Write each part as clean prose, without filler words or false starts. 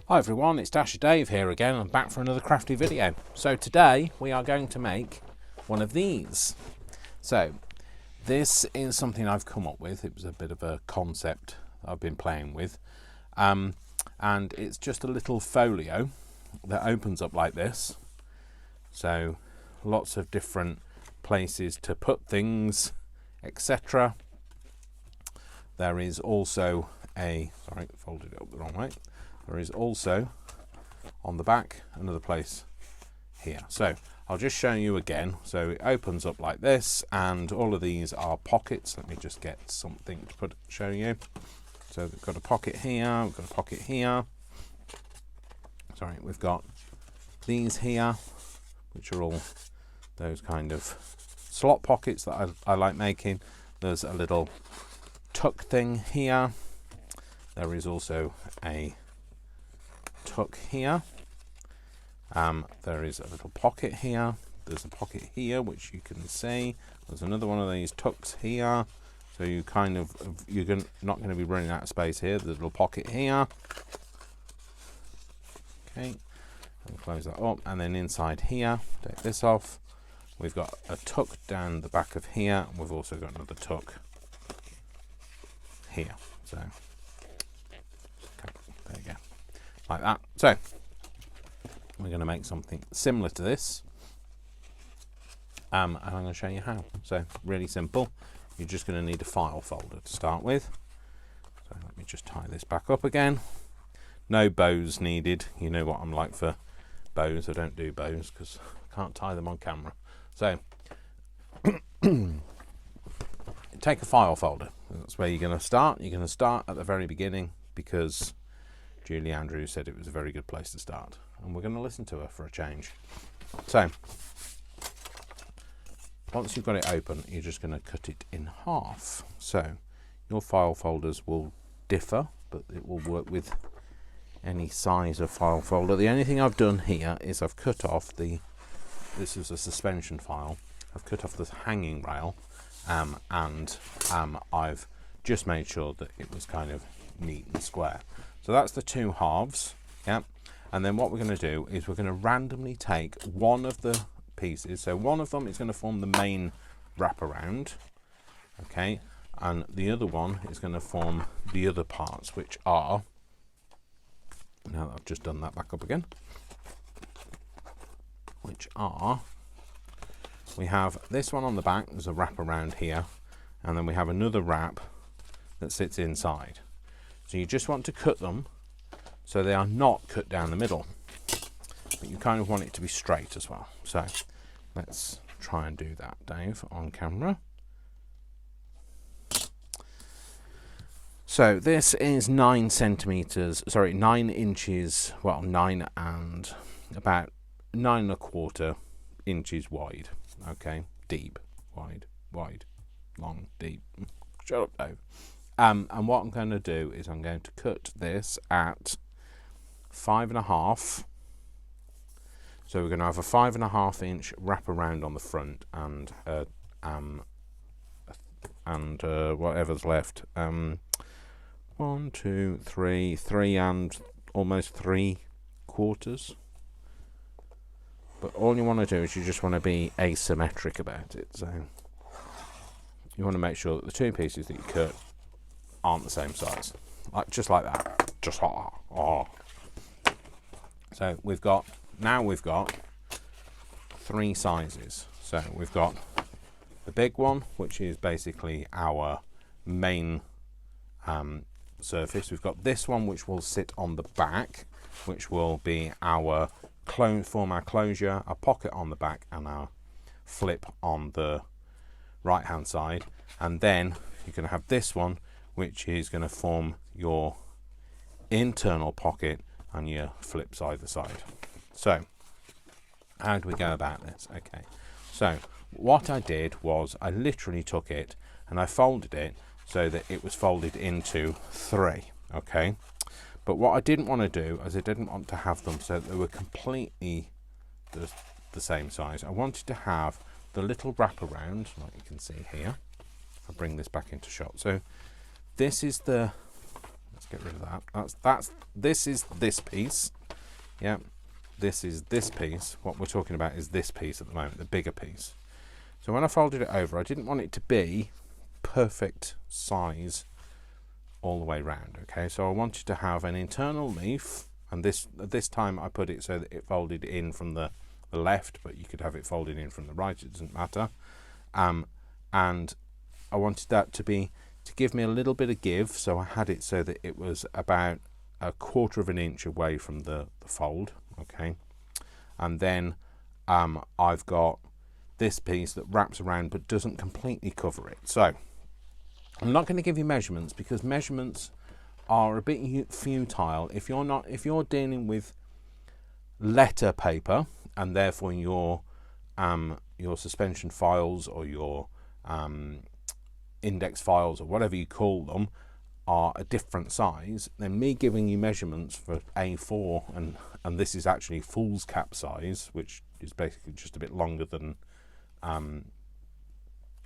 Hi everyone, it's Dasher Dave here again. I'm back for another crafty video. So today we are going to make one of these. So this is something I've come up with. It was a bit of a concept I've been playing with. And it's just a little folio that opens up like this. So lots of different places to put things, etc. There is also a, sorry, folded it up the wrong way. There is also on the back another place here. So I'll just show you again. So it opens up like this, and all of these are pockets. Let me just get something to show you. So we've got a pocket here, we've got a pocket here. Sorry, we've got these here, which are all those kind of slot pockets that I like making. There's a little tuck thing here. There is also a tuck here. There is a little pocket here. There's a pocket here which you can see. There's another one of these tucks here, so you kind of not going to be running out of space here. There's a little pocket here. Okay, and close that up, and then inside here, take this off, we've got a tuck down the back of here, and we've also got another tuck here. So okay, there you go, like that. So we're going to make something similar to this, and I'm going to show you how. So really simple. You're just going to need a file folder to start with. So let me just tie this back up again. No bows needed. You know what I'm like for bows. I don't do bows because I can't tie them on camera. So take a file folder. That's where you're going to start. You're going to start at the very beginning because Julie Andrews said it was a very good place to start, and we're going to listen to her for a change. So once you've got it open, you're just going to cut it in half. So your file folders will differ, but it will work with any size of file folder. The only thing I've done here is I've cut off this is a suspension file, I've cut off the hanging rail, and I've just made sure that it was kind of neat and square. So that's the two halves, yeah. And then what we're going to do is we're going to randomly take one of the pieces. So one of them is going to form the main wraparound, okay, and the other one is going to form the other parts, which are, now that I've just done that back up again, which are, we have this one on the back, there's a wrap around here, and then we have another wrap that sits inside. So you just want to cut them so they are not cut down the middle, but you kind of want it to be straight as well. So let's try and do that, Dave, on camera. So this is 9 inches, well, 9 and about 9¼ inches wide. Okay, deep, wide, long, deep. Shut up, Dave. And what I'm going to do is I'm going to cut this at 5½. So we're going to have a 5½ inch wraparound on the front, and whatever's left. 1, 2, 3 and almost 3/4. But all you want to do is you just want to be asymmetric about it. So you want to make sure that the two pieces that you cut aren't the same size, just like that. Just So we've got 3 sizes. So we've got the big one, which is basically our main surface. We've got this one, which will sit on the back, which will be our form our closure, our pocket on the back, and our flip on the right hand side. And then you're going to have this one, which is going to form your internal pocket and your flips either side. So how do we go about this? Okay, so what I did was I literally took it and I folded it so that it was folded into 3. Okay, but what I didn't want to do is I didn't want to have them so that they were completely the same size. I wanted to have the little wraparound, like you can see here. I'll bring this back into shot. So this is the let's get rid of that. This is this piece. Yeah, this is this piece. What we're talking about is this piece at the moment, the bigger piece. So when I folded it over, I didn't want it to be perfect size all the way round. Okay, so I wanted to have an internal leaf, and this time I put it so that it folded in from the left, but you could have it folded in from the right, it doesn't matter. And I wanted that to give me a little bit of give, so I had it so that it was about 1/4 of an inch away from the fold. Okay, and then I've got this piece that wraps around but doesn't completely cover it. So I'm not going to give you measurements, because measurements are a bit futile if you're dealing with letter paper, and therefore your suspension files or your index files or whatever you call them are a different size. Then me giving you measurements for A4, and this is actually foolscap size, which is basically just a bit longer than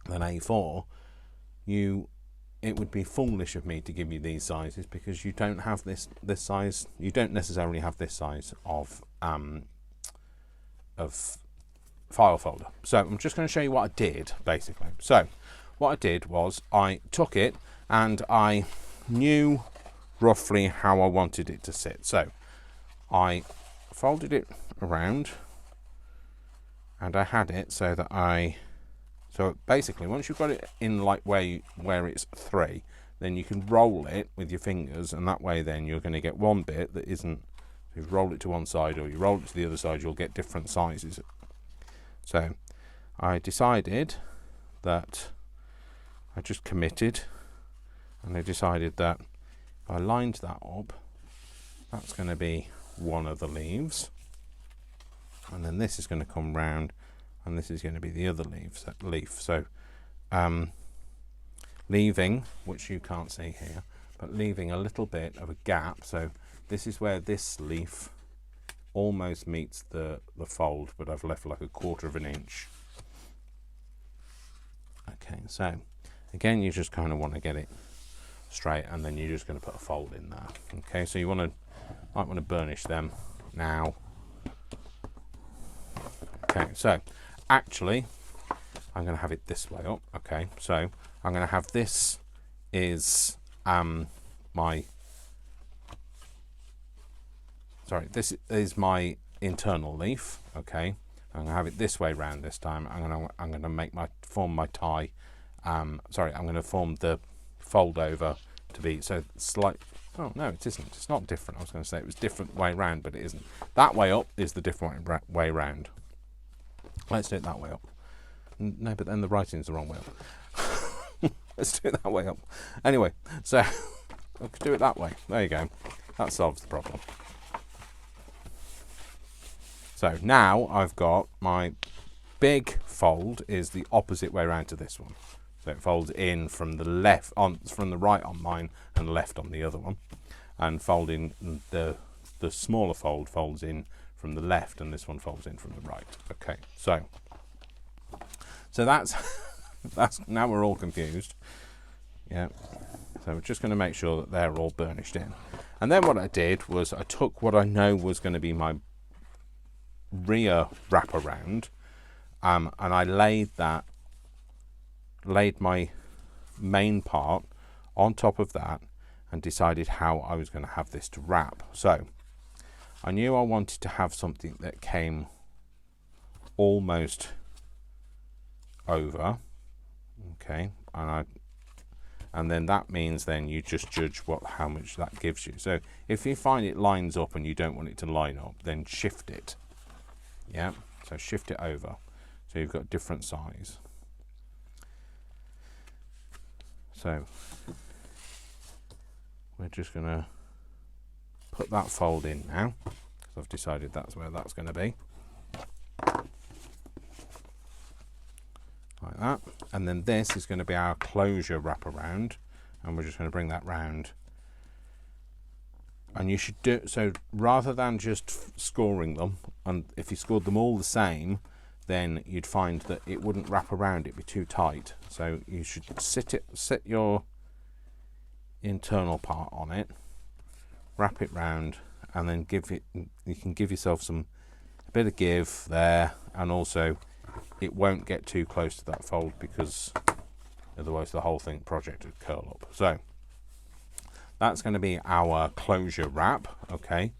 A4, it would be foolish of me to give you these sizes, because you don't have this size. You don't necessarily have this size of file folder. So I'm just going to show you what I did, basically. So what I did was I took it and I knew roughly how I wanted it to sit. So I folded it around, and I had it so that so basically once you've got it in like where it's 3, then you can roll it with your fingers, and that way then you're going to get one bit that isn't, if you roll it to one side or you roll it to the other side, you'll get different sizes. So I decided that I just committed, and I decided that if I lined that up, that's going to be one of the leaves, and then this is going to come round, and this is going to be the other leaf. So leaving, which you can't see here, but leaving a little bit of a gap. So this is where this leaf almost meets the fold, but I've left like 1/4 of an inch. Okay, so again, you just kind of want to get it straight, and then you're just going to put a fold in there. Okay, so you might want to burnish them now. Okay, so actually I'm going to have it this way up. Okay, so I'm going to have this is this is my internal leaf. Okay, I'm going to have it this way round this time. I'm going to form my tie. I'm going to form the fold over to be so slight. Oh no, it isn't. It's not different. I was going to say it was different way round, but it isn't. That way up is the different way round. Let's do it that way up. No, but then the writing's the wrong way up. Let's do it that way up. Anyway, so I could do it that way. There you go. That solves the problem. So now I've got my big fold is the opposite way around to this one. So it folds in from the left from the right on mine and left on the other one, and folding the smaller fold folds in from the left, and this one folds in from the right. Okay, so that's now we're all confused. Yeah, so we're just going to make sure that they're all burnished in, and then what I did was I took what I know was going to be my rear wraparound, and I laid my main part on top of that and decided how I was going to have this to wrap. So I knew I wanted to have something that came almost over. Okay, and then that means then you just judge how much that gives you. So if you find it lines up and you don't want it to line up, then shift it. Yeah, so shift it over so you've got different size. So we're just going to put that fold in now, because I've decided that's where that's going to be. Like that. And then this is going to be our closure wraparound, and we're just going to bring that round. And you should do so rather than just scoring them, and if you scored them all the same, then you'd find that it wouldn't wrap around, it'd be too tight. So you should sit your internal part on it, wrap it round, and then you can give yourself a bit of give there, and also it won't get too close to that fold because otherwise the whole project would curl up. So that's going to be our closure wrap. Okay,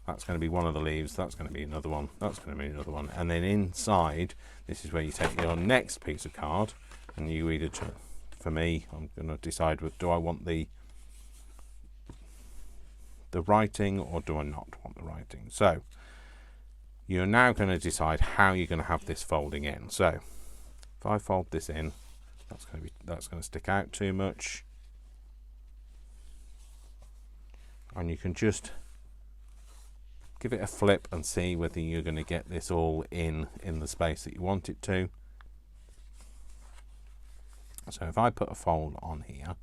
that's going to be one of the leaves, that's going to be another one, that's going to be another one, and then inside, this is where you take your next piece of card, and you either, for me, I'm going to decide do I want the writing or do I not want the writing. So you're now going to decide how you're going to have this folding in. So if I fold this in, that's going to stick out too much, and you can just give it a flip and see whether you're going to get this all in the space that you want it to. So if I put a fold on here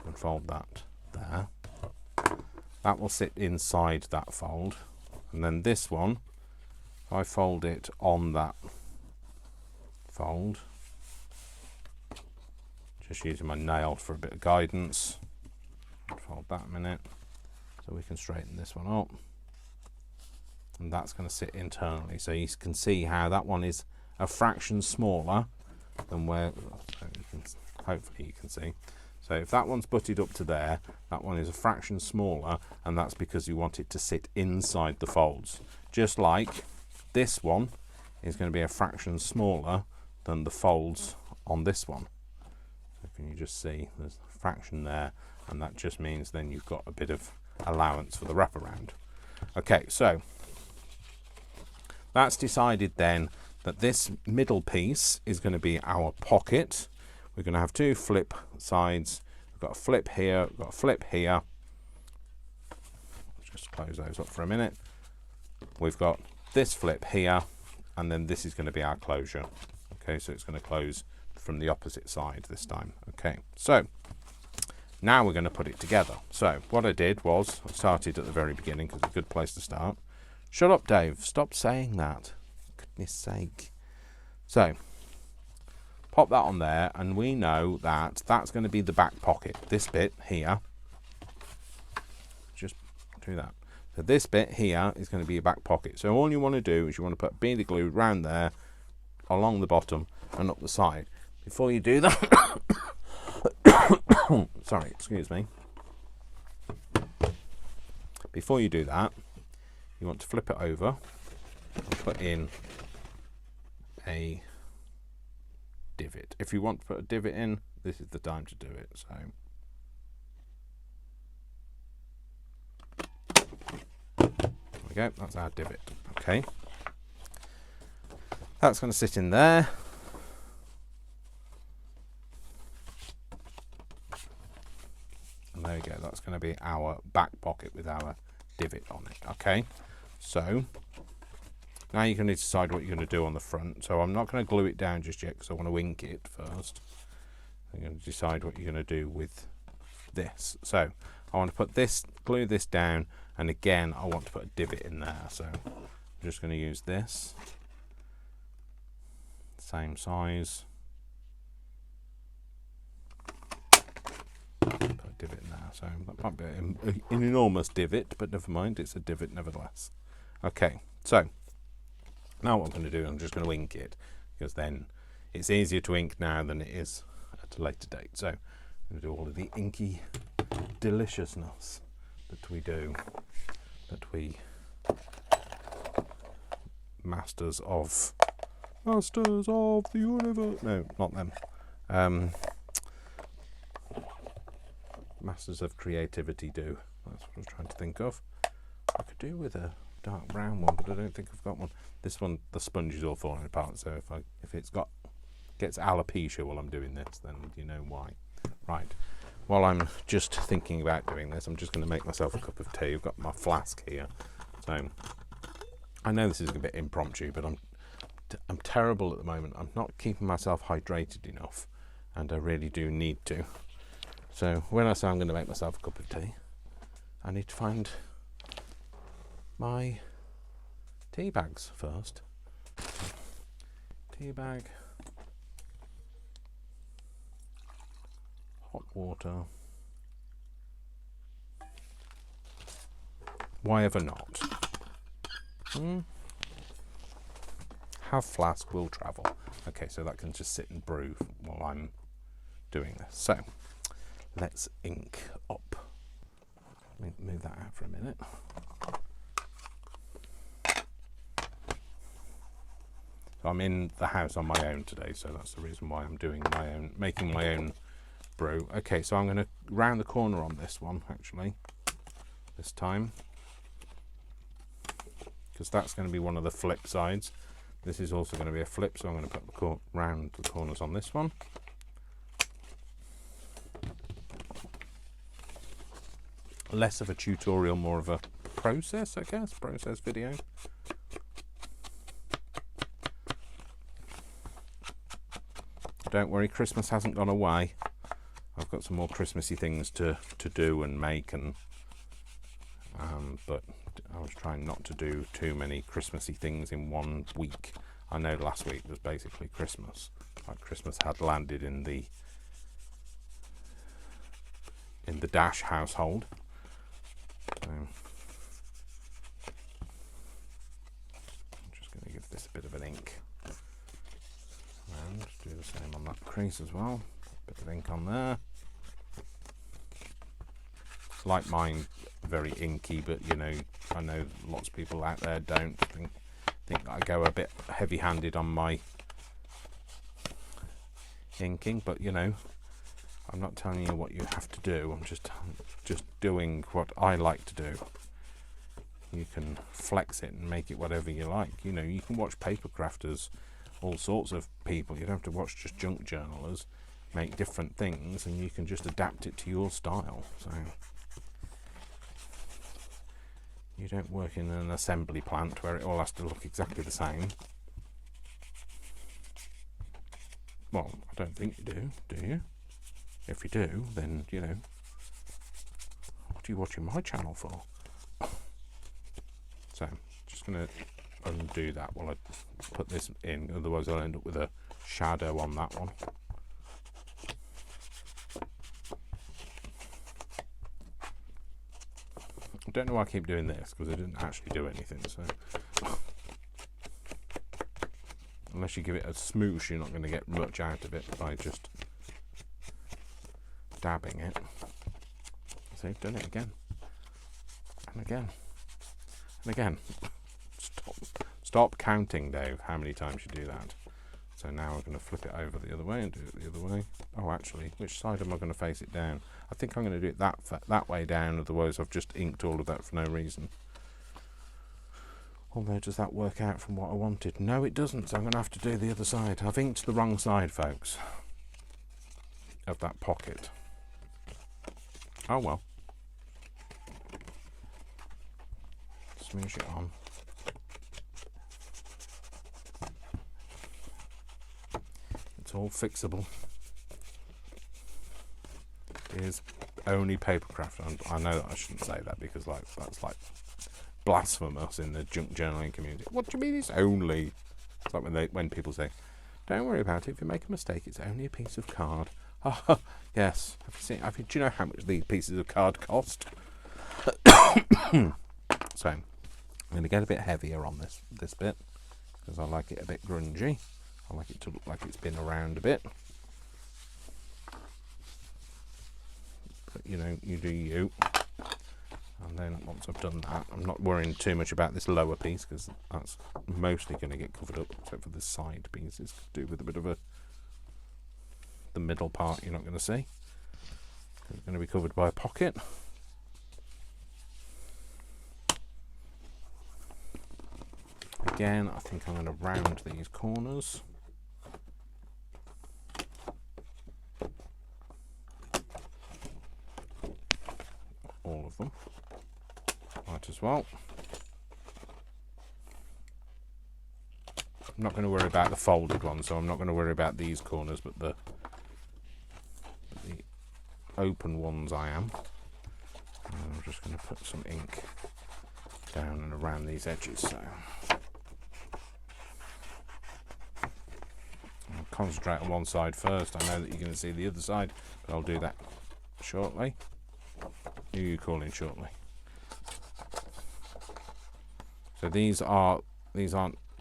and fold that there, that will sit inside that fold, and then this one, if I fold it on that fold, just using my nail for a bit of guidance, fold that a minute so we can straighten this one up, and that's going to sit internally, so you can see how that one is a fraction smaller than where, hopefully you can see. So if that one's butted up to there, that one is a fraction smaller, and that's because you want it to sit inside the folds. Just like this one is going to be a fraction smaller than the folds on this one. So can you just see there's a fraction there, and that just means then you've got a bit of allowance for the wraparound. Okay, so that's decided then that this middle piece is going to be our pocket. We're going to have two flip sides. We've got a flip here, we've got a flip here. Let's just close those up for a minute. We've got this flip here, and then this is going to be our closure. Okay, so it's going to close from the opposite side this time. Okay, so now we're going to put it together. So what I did was, I started at the very beginning because it's a good place to start. Shut up, Dave. Stop saying that. Goodness sake. So pop that on there, and we know that that's going to be the back pocket. This bit here, just do that. So this bit here is going to be your back pocket. So all you want to do is you want to put beaded glue around there, along the bottom and up the side. Before you do that, sorry, excuse me. Before you do that, you want to flip it over and put in a divot. If you want to put a divot in, this is the time to do it. So there we go, that's our divot. Okay, that's going to sit in there. And there we go, that's going to be our back pocket with our divot on it. Okay, so now you're going to decide what you're going to do on the front. So I'm not going to glue it down just yet because I want to ink it first. I'm going to decide what you're going to do with this. So I want to put this, glue this down, and again I want to put a divot in there. So I'm just going to use this, same size, put a divot in there. So that might be an enormous divot, but never mind, it's a divot nevertheless. Okay, so now what I'm going to do, I'm just going to ink it, because then it's easier to ink now than it is at a later date. So I'm going to do all of the inky deliciousness that we do, that we masters of the universe, no, not them, masters of creativity do. That's what I was trying to think of. I could do with a dark brown one, but I don't think I've got one. This one, the sponge is all falling apart, so if it's gets alopecia while I'm doing this, then you know why. Right, while I'm just thinking about doing this, I'm just going to make myself a cup of tea. I've got my flask here, so I know this is a bit impromptu, but I'm terrible at the moment. I'm not keeping myself hydrated enough, and I really do need to. So when I say I'm going to make myself a cup of tea, I need to find my tea bags first. Tea bag, hot water, Why ever not? Have flask, will travel. Okay, so that can just sit and brew while I'm doing this. So let's ink up. Let me move that out for a minute. So I'm in the house on my own today, so that's the reason why I'm doing my own, making my own brew. Okay, so I'm going to round the corner on this one actually this time, because that's going to be one of the flip sides. This is also going to be a flip, so I'm going to put round the corners on this one. Less of a tutorial, more of a process, I guess, process video. Don't worry, Christmas hasn't gone away. I've got some more Christmassy things to do and make, and but I was trying not to do too many Christmassy things in one week. I know last week was basically Christmas. Like Christmas had landed in the Dash household. So I'm just going to give this a bit of an ink. And do the same on that crease as well. Bit of ink on there. Like mine, very inky, but you know, I know lots of people out there don't think that I go a bit heavy-handed on my inking, but you know, I'm not telling you what you have to do. I'm just doing what I like to do. You can flex it and make it whatever you like. You know, you can watch paper crafters, all sorts of people. You don't have to watch just junk journalers make different things, and you can just adapt it to your style. So you don't work in an assembly plant where it all has to look exactly the same. Well, I don't think you do you? If you do, then, you know, what are you watching my channel for? So, just going to undo that while I put this in, otherwise I'll end up with a shadow on that one. I don't know why I keep doing this, because I didn't actually do anything, so unless you give it a smoosh, you're not going to get much out of it by just dabbing it. So I've done it again and again and again. Stop counting, Dave, how many times you do that. So now I'm going to flip it over the other way and do it the other way. Oh, actually, which side am I going to face it down? I think I'm going to do it that way down, otherwise I've just inked all of that for no reason. Although, does that work out from what I wanted? No, it doesn't, so I'm going to have to do the other side. I've inked the wrong side, folks, of that pocket. Oh well. Smoosh it on. It's all fixable. It is only papercraft. I know that I shouldn't say that, because that's like blasphemous in the junk journaling community. What do you mean it's only? It's like when people say, "Don't worry about it. If you make a mistake, it's only a piece of card." Oh, yes. Do you know how much these pieces of card cost? So I'm going to get a bit heavier on this bit, because I like it a bit grungy. I like it to look like it's been around a bit. But you know, you do you. And then once I've done that, I'm not worrying too much about this lower piece, because that's mostly going to get covered up, except for this side piece. It's to do with a bit of the middle part you're not going to see. It's going to be covered by a pocket. Again, I think I'm going to round these corners. All of them. Might as well. I'm not going to worry about the folded ones, so I'm not going to worry about these corners, but the open ones I am. And I'm just going to put some ink down and around these edges. So I'll concentrate on one side first. I know that you're going to see the other side, but I'll do that shortly. Who are you calling shortly? So these aren't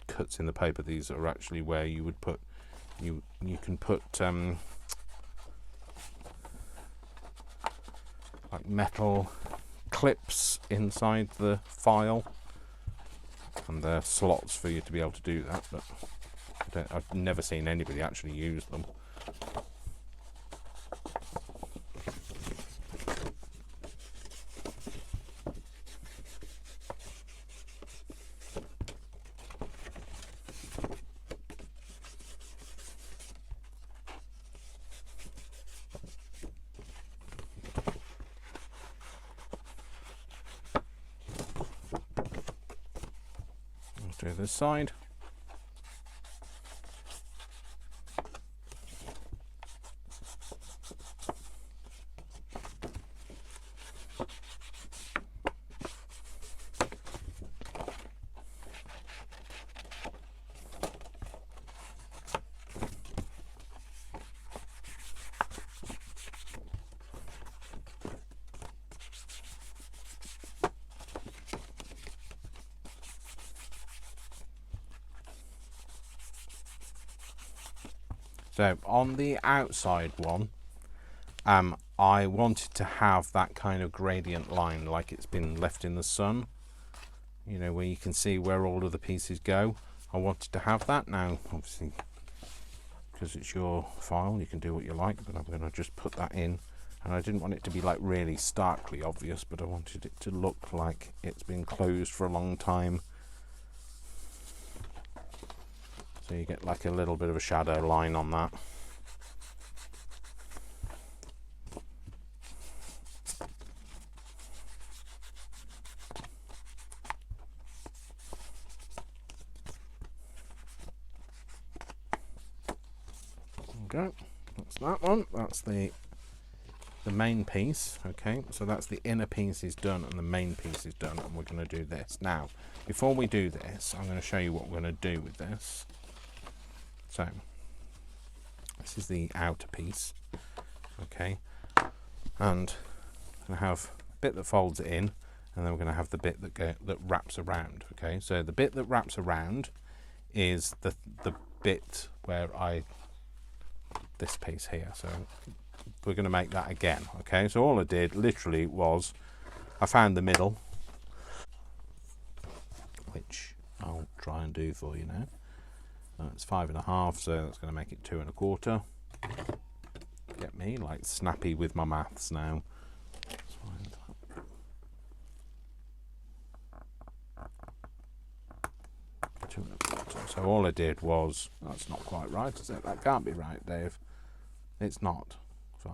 cuts in the paper. These are actually where you would put you can put like metal clips inside the file, and they're slots for you to be able to do that, but I've never seen anybody actually use them. Let's do this side. So on the outside one, I wanted to have that kind of gradient line, like it's been left in the sun, you know, where you can see where all of the pieces go. I wanted to have that. Now obviously, because it's your file, you can do what you like, but I'm going to just put that in. And I didn't want it to be like really starkly obvious, but I wanted it to look like it's been closed for a long time. So you get like a little bit of a shadow line on that. Okay, that's that one. That's the main piece. Okay, so that's the inner piece is done and the main piece is done, and we're going to do this. Now, before we do this, I'm going to show you what we're going to do with this. So this is the outer piece, okay, and I have a bit that folds it in, and then we're going to have the bit that wraps around. Okay, so the bit that wraps around is the bit where this piece here. So we're going to make that again. Okay, so all I did literally was I found the middle, which I'll try and do for you now. It's 5.5, so that's going to make it 2 1/4. Get me like snappy with my maths now. So all I did was, that's not quite right, is it? That can't be right, Dave. It's not 5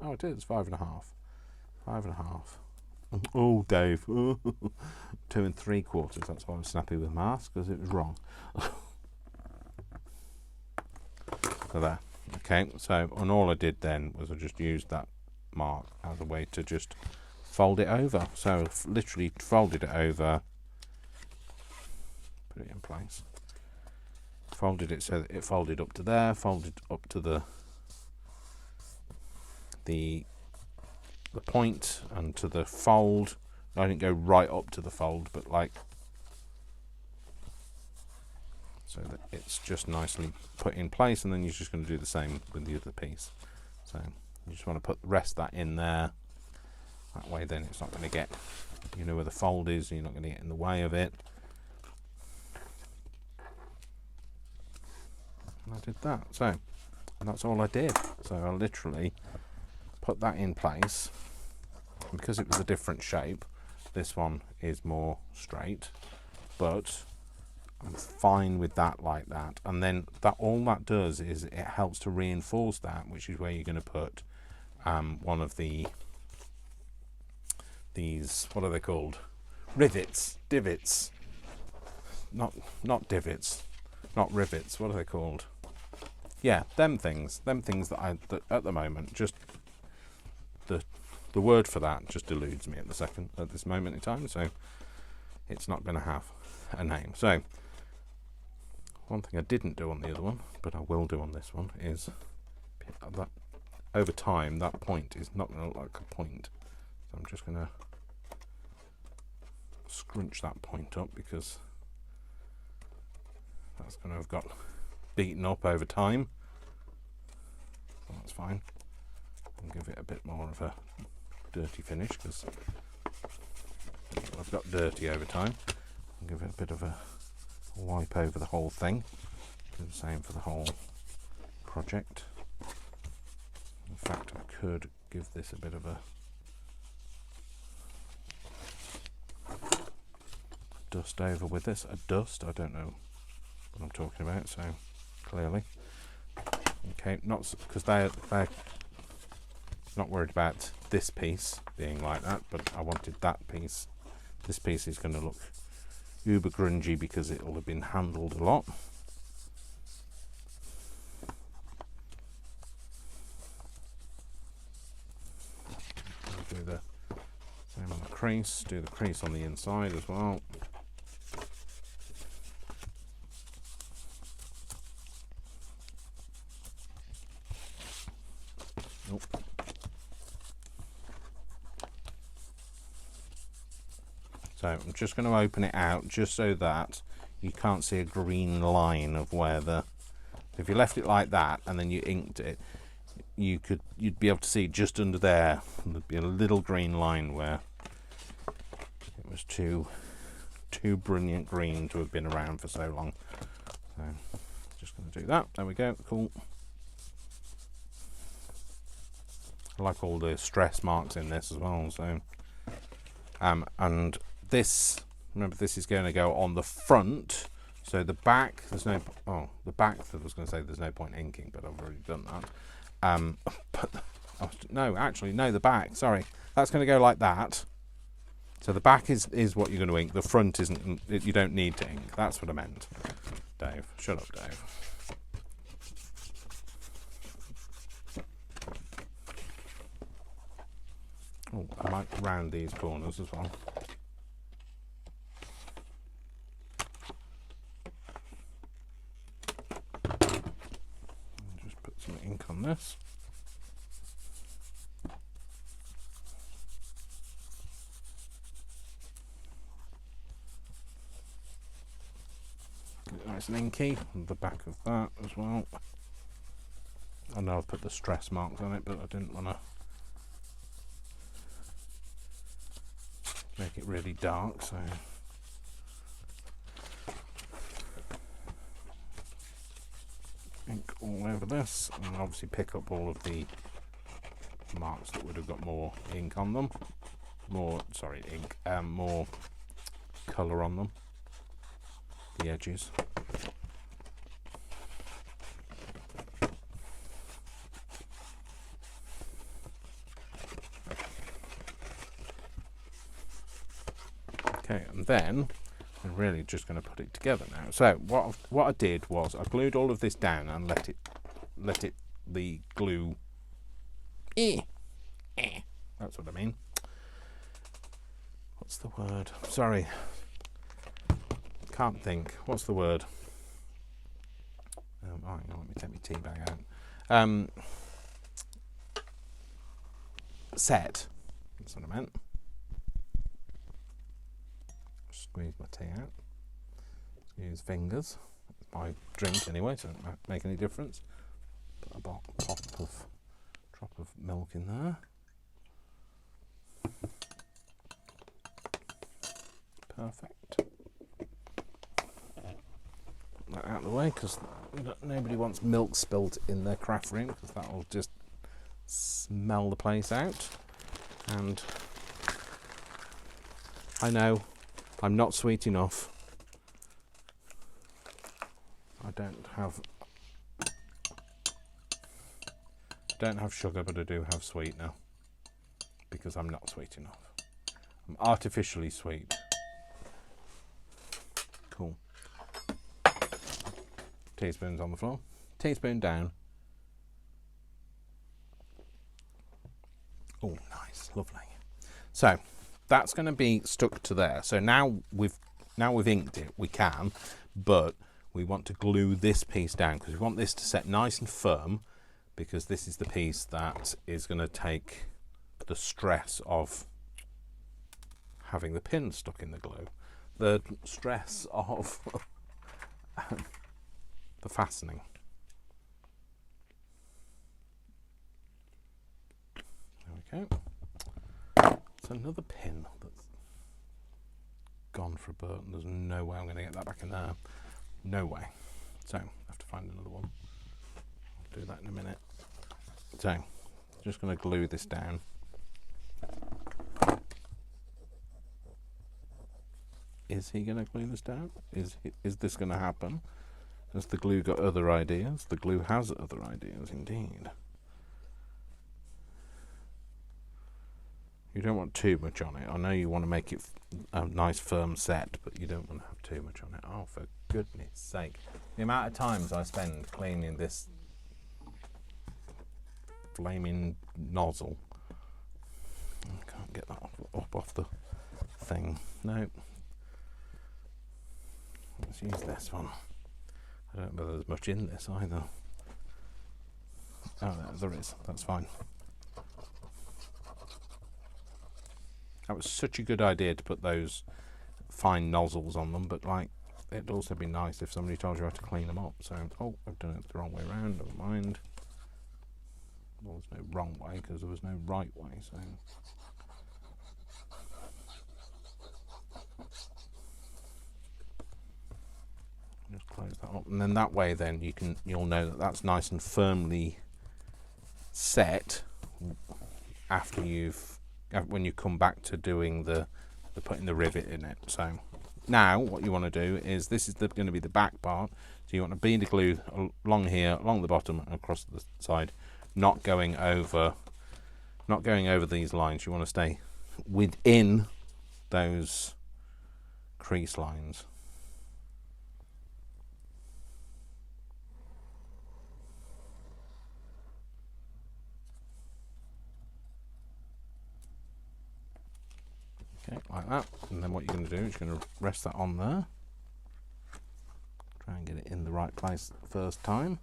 oh, it is 5.5. 5.5. Oh, Dave. 2 3/4. That's why I was snappy with maths, because it was wrong. So there. Okay, so and all I did then was I just used that mark as a way to just fold it over. So literally folded it over, put it in place, folded it so that it folded up to there, folded up to the point and to the fold. I didn't go right up to the fold, but like so that it's just nicely put in place, and then you're just going to do the same with the other piece. So you just want to put the rest of that in there. That way then it's not going to get, you know where the fold is, you're not going to get in the way of it. And I did that. So, and that's all I did. So I literally put that in place. And because it was a different shape, this one is more straight, but I'm fine with that like that. And then that all that does is it helps to reinforce that, which is where you're going to put one of these, what are they called? Rivets, divots. Not divots, not rivets. What are they called? Yeah, them things that at the moment, just the word for that just eludes me at this moment in time. So it's not going to have a name. So one thing I didn't do on the other one, but I will do on this one, is that over time that point is not going to look like a point. So I'm just going to scrunch that point up, because that's going to have got beaten up over time. So that's fine. And give it a bit more of a dirty finish because I've got dirty over time. And give it a bit of a wipe over the whole thing. Do the same for the whole project. In fact, I could give this a bit of a dust over with this. A dust, I don't know what I'm talking about, so clearly. Okay, not because they're not worried about this piece being like that, but I wanted that piece. This piece is going to look uber grungy because it will have been handled a lot. I'll do the same on the crease, do the crease on the inside as well. Nope. So I'm just going to open it out just so that you can't see a green line of where the, if you left it like that and then you inked it, you'd be able to see just under there, there'd be a little green line where it was too brilliant green to have been around for so long. So just going to do that. There we go. Cool. I like all the stress marks in this as well. So and this, remember, this is going to go on the front, so the back, there's no, oh, the back, I was going to say there's no point inking, but I've already done that. But no, actually, no, the back, sorry, that's going to go like that. So the back is what you're going to ink, the front isn't, you don't need to ink, that's what I meant. Dave, shut up, Dave. Oh, I might round these corners as well. Just put some ink on this. Get it nice and inky on the back of that as well. I know I've put the stress marks on it, but I didn't want to make it really dark, so ink all over this, and obviously pick up all of the marks that would have got more ink on them, more colour on them, the edges. Okay, and then we're really just going to put it together now. So what I did was I glued all of this down and let the glue. That's what I mean. What's the word? Sorry, can't think. What's the word? Oh, hang on, let me take my tea bag out. Set. That's what I meant. Squeeze my tea out. Use fingers. It's my drink anyway, so it won't make any difference. Put a drop of milk in there. Perfect. Put that out of the way because nobody wants milk spilt in their craft room because that will just smell the place out. And I know I'm not sweet enough. I don't have sugar, but I do have sweetener because I'm not sweet enough. I'm artificially sweet. Cool. Teaspoons on the floor. Teaspoon down. Oh, nice, lovely. So that's going to be stuck to there. So now we've inked it, we can, but we want to glue this piece down because we want this to set nice and firm, because this is the piece that is going to take the stress of having the pin stuck in the glue. The stress of the fastening. There we go. It's another pin that's gone for a burn. There's no way I'm going to get that back in there. No way. So I have to find another one. I'll do that in a minute. So just going to glue this down. Is he going to glue this down? Is this going to happen? Has the glue got other ideas? The glue has other ideas, indeed. You don't want too much on it. I know you want to make it a nice firm set, but you don't want to have too much on it. Oh, for goodness sake. The amount of times I spend cleaning this flaming nozzle. I can't get that off the thing. No. Let's use this one. I don't know whether there's much in this either. Oh, there is. That's fine. That was such a good idea to put those fine nozzles on them, but like it'd also be nice if somebody told you how to clean them up. So, oh, I've done it the wrong way around. Never mind. Well, there's no wrong way because there was no right way. So. Just close that up, and then that way, then you'll know that that's nice and firmly set after when you come back to doing the putting the rivet in it. So now what you want to do is this is going to be the back part. So you want to bead the glue along here, along the bottom, and across the side, not going over these lines. You want to stay within those crease lines. Okay, like that, and then what you're going to do is you're going to rest that on there. Try and get it in the right place the first time.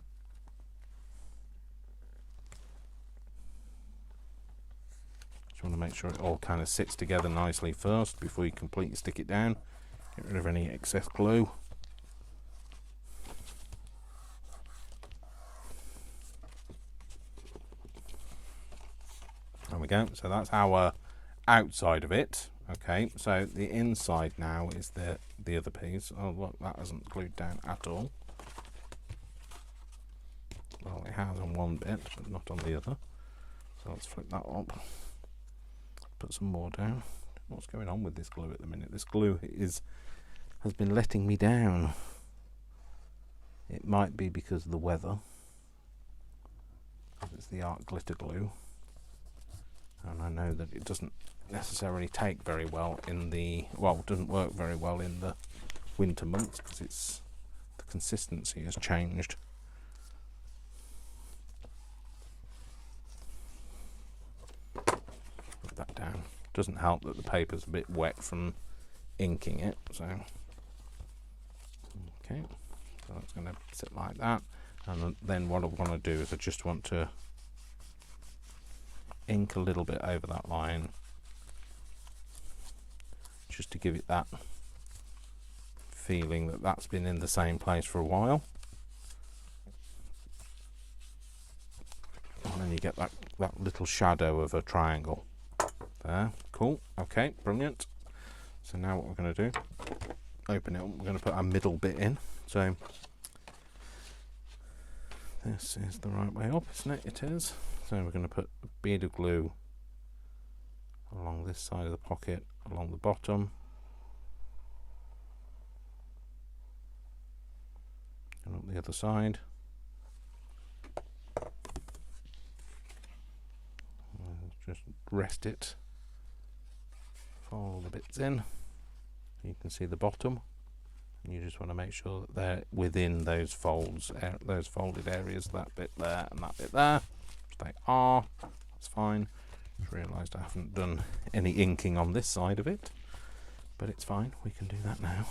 Just want to make sure it all kind of sits together nicely first before you completely stick it down. Get rid of any excess glue. There we go. So that's our outside of it. Okay, so the inside now is the other piece. Oh look, that hasn't glued down at all. Well, it has on one bit, but not on the other. So let's flip that up. Put some more down. What's going on with this glue at the minute? This glue has been letting me down. It might be because of the weather. It's the art glitter glue. And I know that it doesn't necessarily take very well in doesn't work very well in the winter months because the consistency has changed. Put that down. Doesn't help that the paper's a bit wet from inking it, so okay, so it's going to sit like that, and then what I want to do is I just want to ink a little bit over that line just to give it that feeling that that's been in the same place for a while, and then you get that little shadow of a triangle there. Cool. Okay, brilliant. So now what we're going to do, open it up, we're going to put our middle bit in. So this is the right way up, isn't it? It is. So we're going to put a bead of glue along this side of the pocket, along the bottom, and up the other side. Just rest it, fold the bits in. You can see the bottom, and you just want to make sure that they're within those folds, those folded areas, that bit there and that bit there. They are. That's fine. Just realised I haven't done any inking on this side of it, but it's fine. We can do that now.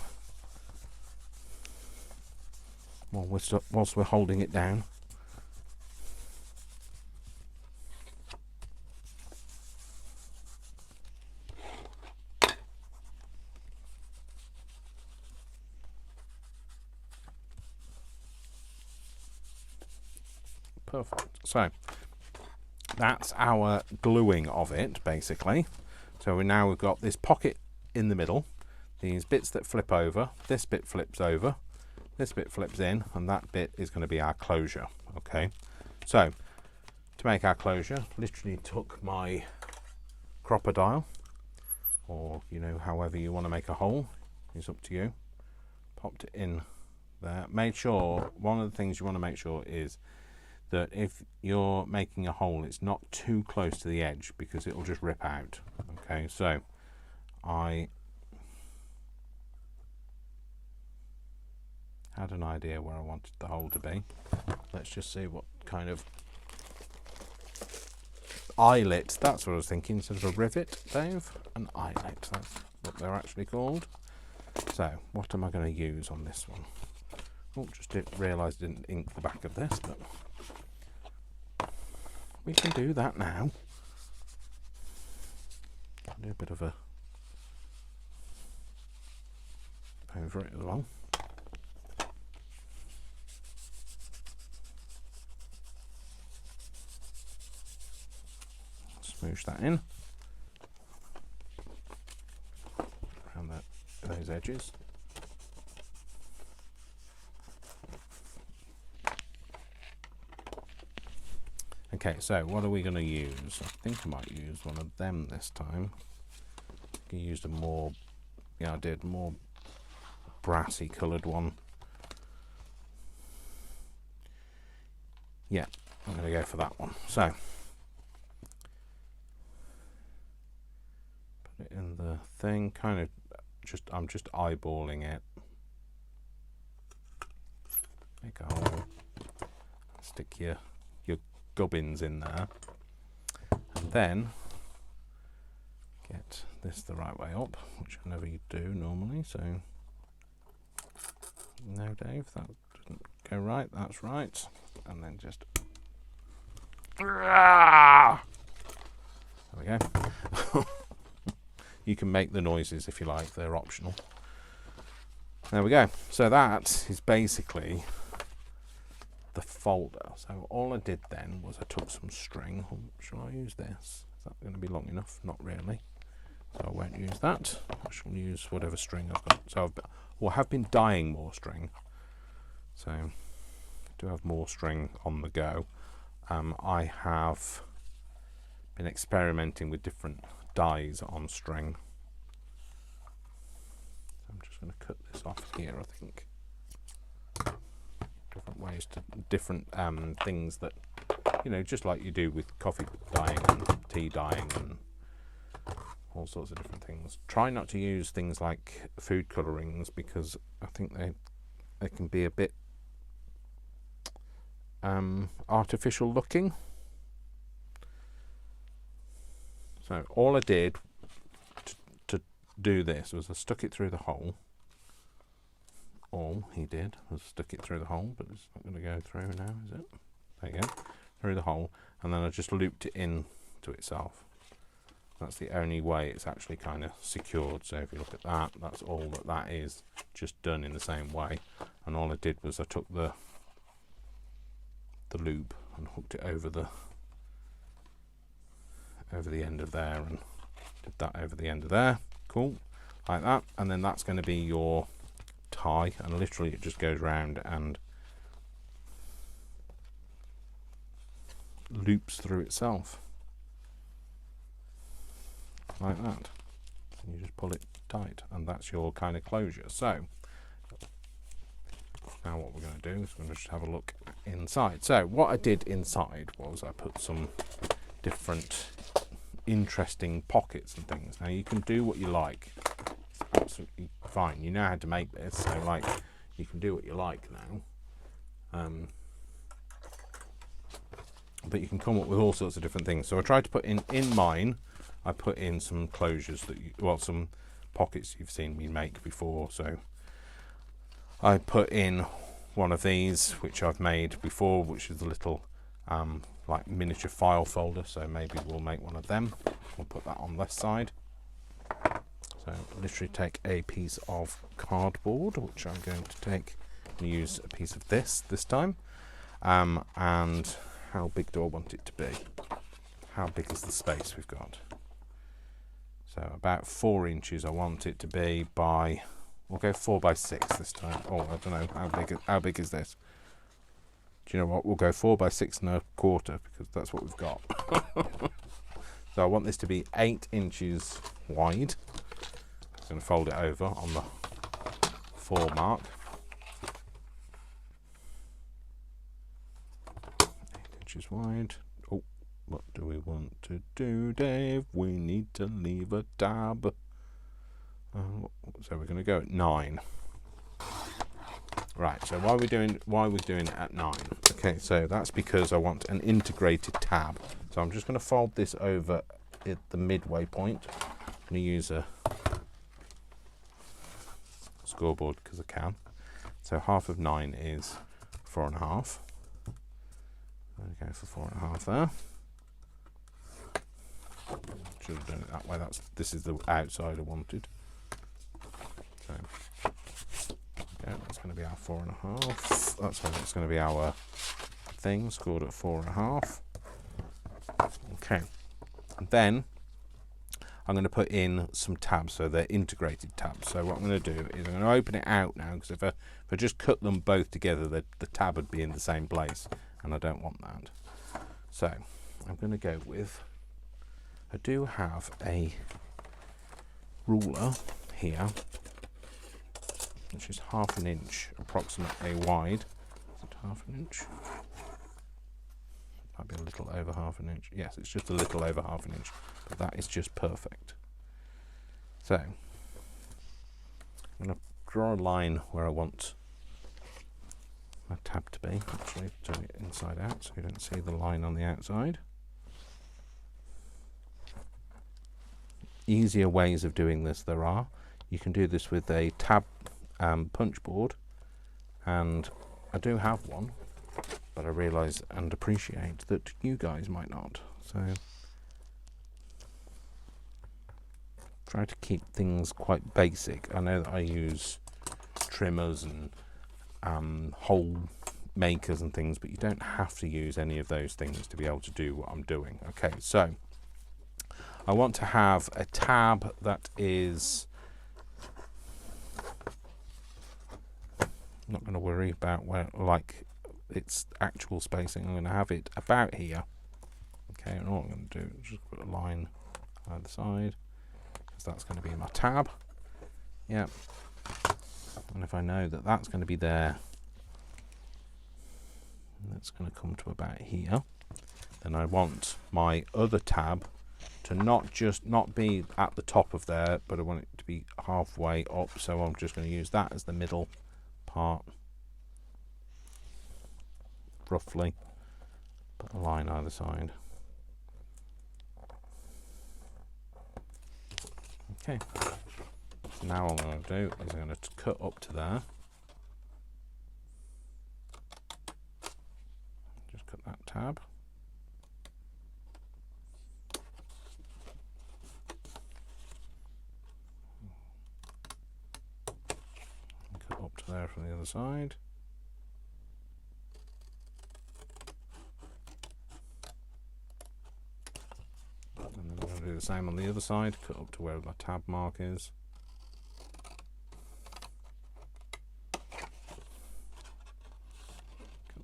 Whilst we're holding it down. Perfect. So that's our gluing of it, basically. So we've got this pocket in the middle, these bits that flip over, this bit flips over, this bit flips in, and that bit is going to be our closure. Okay, so to make our closure, literally took my crocodile, or however you want to make a hole, it's up to you. Popped it in there. Made sure, one of the things you want to make sure is that if you're making a hole, it's not too close to the edge, because it will just rip out. Okay, so I had an idea where I wanted the hole to be. Let's just see what kind of eyelet, that's what I was thinking, instead of a rivet, Dave. An eyelet, that's what they're actually called. So what am I going to use on this one? Oh, just realised I didn't ink the back of this, but we can do that now. Do a bit of a over it as well. Smoosh that in around those edges. Okay, so what are we going to use? I think I might use one of them this time. I used a more, I did more brassy coloured one. Yeah, I'm going to go for that one. So put it in the thing, kind of I'm just eyeballing it. Make a hole. Stick your gubbins in there, and then get this the right way up, which I never do normally. So no, Dave, that didn't go right. That's right. And then just there we go. You can make the noises if you like, they're optional. There we go. So that is basically the folder. So all I did then was I took some string. Shall I use this? Is that going to be long enough? Not really. So I won't use that. I shall use whatever string I've got. So I have been dyeing more string. So I do have more string on the go. I have been experimenting with different dyes on string. So I'm just going to cut this off here, I think. Different ways to different things that, just like you do with coffee dyeing and tea dyeing and all sorts of different things. Try not to use things like food colourings, because I think they can be a bit artificial looking. So all I did to do this was I stuck it through the hole. All he did was stick it through the hole, but it's not going to go through now, is it? There you go, through the hole, and then I just looped it in to itself. That's the only way it's actually kind of secured. So if you look at that, that's all that is, just done in the same way. And all I did was I took the loop and hooked it over the end of there, and did that over the end of there. Cool, like that. And then that's going to be your tie, and literally it just goes round and loops through itself like that. And you just pull it tight, and that's your kind of closure. So now what we're going to do is we're going to just have a look inside. So what I did inside was I put some different interesting pockets and things. Now you can do what you like. It's absolutely fine. You know how to make this, so like you can do what you like now. But you can come up with all sorts of different things. So I tried to put in mine, I put in some closures that some pockets you've seen me make before. So I put in one of these, which I've made before, which is a little like miniature file folder. So maybe we'll make one of them. We'll put that on this side. So literally take a piece of cardboard, which I'm going to take and use a piece of this time, and how big do I want it to be? How big is the space we've got? So about 4 inches I want it to be by, we'll go 4 by 6 this time. Oh, I don't know, how big is this? Do you know what, we'll go 4 by 6 1/4 because that's what we've got. So I want this to be 8 inches wide. I'm going to fold it over on the 4 mark. 8 inches wide. Oh, what do we want to do, Dave? We need to leave a tab. So we're going to go at 9. Right, so why are we doing it at 9? Okay, so that's because I want an integrated tab. So I'm just going to fold this over at the midway point. I'm going to use a scoreboard because I can. So half of 9 is 4.5. I'm going to go for 4.5 there. Should have done it that way. This is the outside I wanted. So yeah, that's going to be our 4.5. That's going to be our thing scored at 4.5. Okay, and then I'm going to put in some tabs, so they're integrated tabs. So what I'm going to do is I'm going to open it out now, because if I just cut them both together, the tab would be in the same place, and I don't want that. So I'm going to go with, I do have a ruler here, which is 1/2 inch approximately wide. Is it 1/2 inch? Might be a little over 1/2 inch. Yes, it's just a little over 1/2 inch, but that is just perfect. So I'm going to draw a line where I want my tab to be. Actually, turn it inside out so you don't see the line on the outside. Easier ways of doing this there are. You can do this with a tab punch board, and I do have one, but I realise and appreciate that you guys might not. So try to keep things quite basic. I know that I use trimmers and hole makers and things, but you don't have to use any of those things to be able to do what I'm doing. Okay, so I want to have a tab that is, I'm not going to worry about where, like, its actual spacing. I'm going to have it about here. Okay, and all I'm going to do is just put a line either side, because that's going to be my tab. Yep. And if I know that that's going to be there, that's going to come to about here, then I want my other tab to not be at the top of there, but I want it to be halfway up. So I'm just going to use that as the middle part, roughly. Put a line either side. Okay. So now all I'm going to do is I'm going to cut up to there. Just cut that tab. Cut up to there from the other side. And then I'm going to do the same on the other side, cut up to where my tab mark is. Cut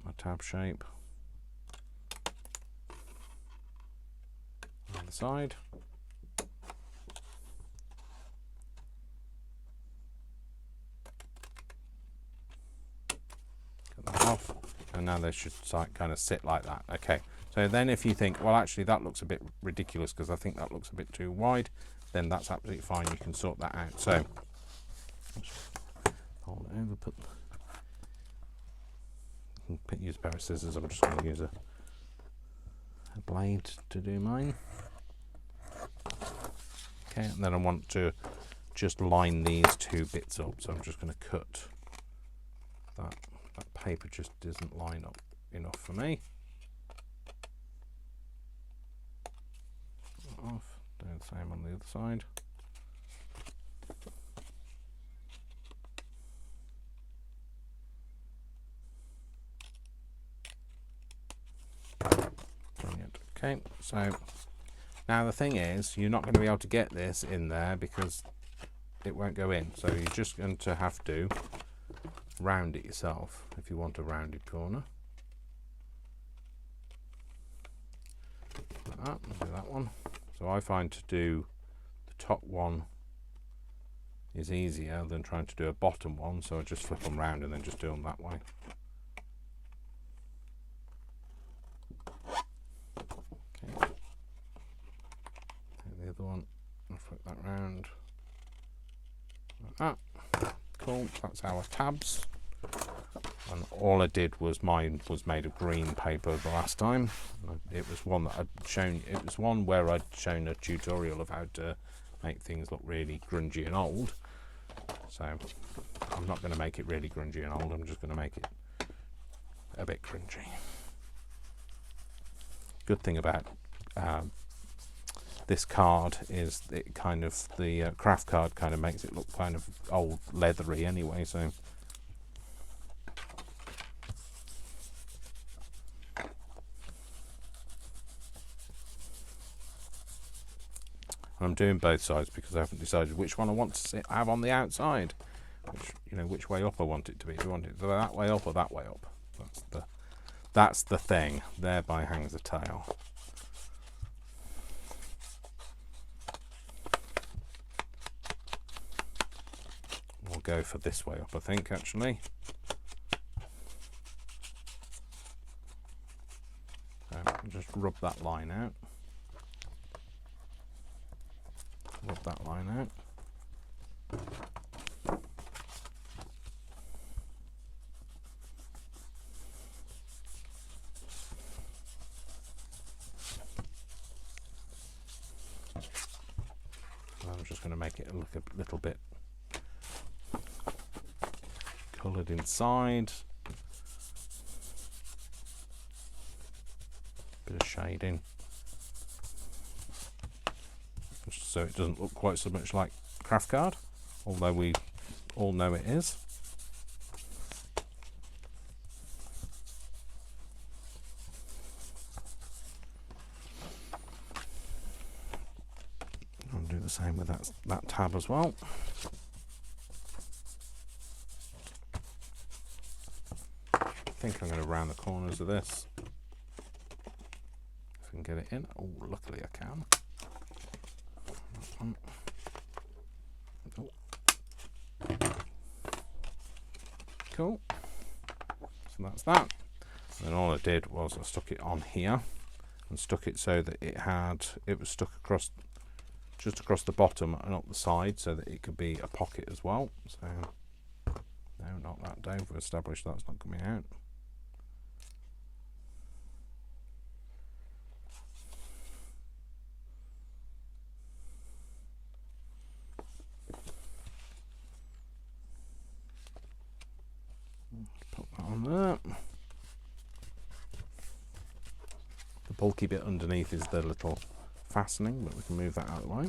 my tab shape. On the side. Cut that off. And now they should kind of sit like that. Okay. So then if you think, well, actually that looks a bit ridiculous because I think that looks a bit too wide, then that's absolutely fine. You can sort that out. So hold it over, use a pair of scissors. I'm just going to use a blade to do mine. Okay, and then I want to just line these two bits up. So I'm just going to cut that. That paper just doesn't line up enough for me. Off, do the same on the other side. Okay, so now the thing is, you're not going to be able to get this in there because it won't go in. So you're just going to have to round it yourself if you want a rounded corner. Like that, I'll do that one. So I find to do the top one is easier than trying to do a bottom one, so I just flip them round and then just do them that way. Okay. Take the other one and flip that round. Like that. Cool, that's our tabs. And all I did was mine was made of green paper the last time. It was one that I'd shown, it was one where I'd shown a tutorial of how to make things look really grungy and old. So I'm not going to make it really grungy and old, I'm just going to make it a bit cringy. Good thing about this card is it kind of, the craft card kind of makes it look kind of old leathery anyway, so I'm doing both sides because I haven't decided which one I want to have on the outside. Which way up I want it to be. Do I want it to go that way up or that way up? That's the thing. Thereby hangs the tale. We'll go for this way up, I think, actually. So just rub that line out. Rub that line out. I'm just going to make it look a little bit coloured inside. Bit of shading. So it doesn't look quite so much like craft card, although we all know it is. I'll do the same with that tab as well. I think I'm going to round the corners of this. If I can get it in. Oh, luckily I can. Oh. Cool. So that's that. And then all I did was I stuck it on here and stuck it so that it was stuck across, just across the bottom and up the side, so that it could be a pocket as well. So no, not that down. We've established that's not coming out. Put that on there. The bulky bit underneath is the little fastening, but we can move that out of the way.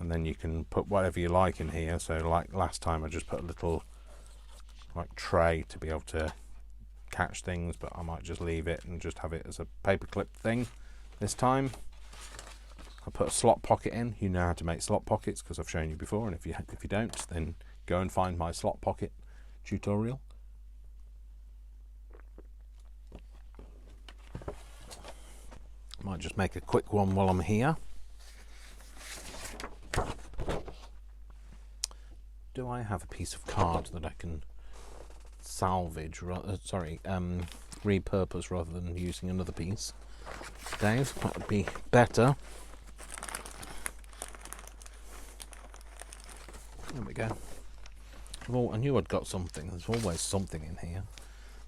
And then you can put whatever you like in here. So like last time I just put a little like tray to be able to catch things, but I might just leave it and just have it as a paperclip thing this time. I put a slot pocket in. You know how to make slot pockets because I've shown you before, and if you don't, then go and find my slot pocket tutorial. Might just make a quick one while I'm here. Do I have a piece of card that I can salvage, repurpose rather than using another piece? Dave, that would be better. There we go. I knew I'd got something. There's always something in here.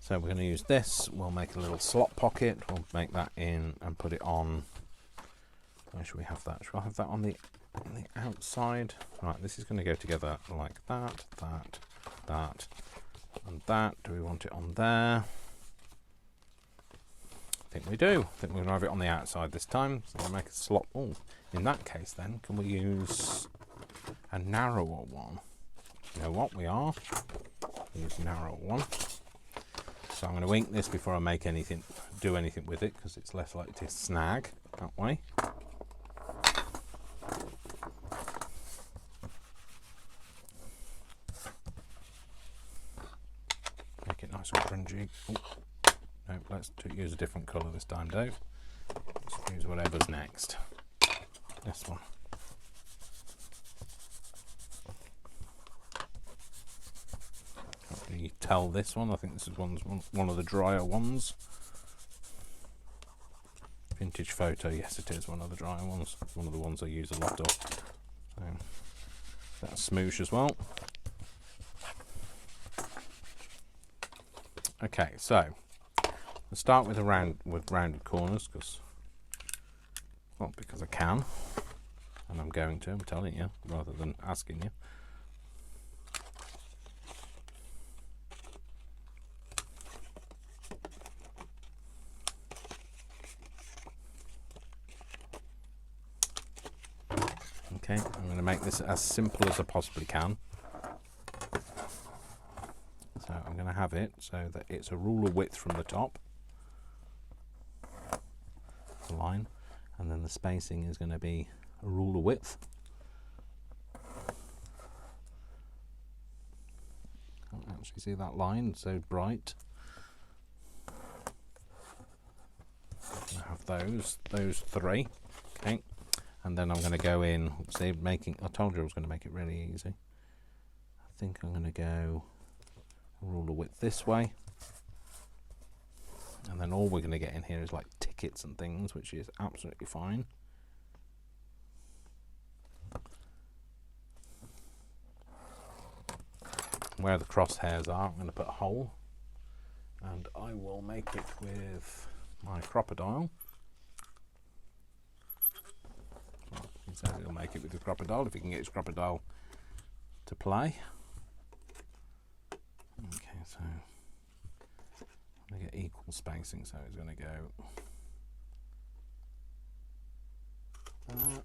So we're going to use this. We'll make a little slot pocket. We'll make that in and put it on. Where should we have that? Should I have that on the outside? Right, this is going to go together like that, that, and that. Do we want it on there? I think we do. I think we're going to have it on the outside this time. So we'll make a slot. Oh, in that case then, can we use a narrower one? You know what we are? use a narrow one. So I'm going to ink this before I make anything, do anything with it, because it's less likely to snag that way. Make it nice and grungy. Ooh. No, let's use a different colour this time, Dave. Let's use whatever's next. This one. Can't really tell this one. I think this is one of the drier ones. Vintage photo, yes it is one of the drier ones. One of the ones I use a lot of. So, that's smoosh as well. Okay, so let's start with rounded corners because I can, and I'm going to. I'm telling you rather than asking you. Okay, I'm going to make this as simple as I possibly can. So I'm going to have it so that it's a ruler width from the top, the line, and then the spacing is going to be a ruler width. Can't actually see that line, it's so bright. I have those three, okay. And then I'm going to go in, see, I told you I was going to make it really easy. I think I'm going to go ruler width this way. And then all we're going to get in here is like tickets and things, which is absolutely fine. Where the crosshairs are, I'm going to put a hole. And I will make it with my crocodile. He says he'll make it with the crocodile if he can get his crocodile to play. Okay, so I'm going to get equal spacing, so it's going to go that.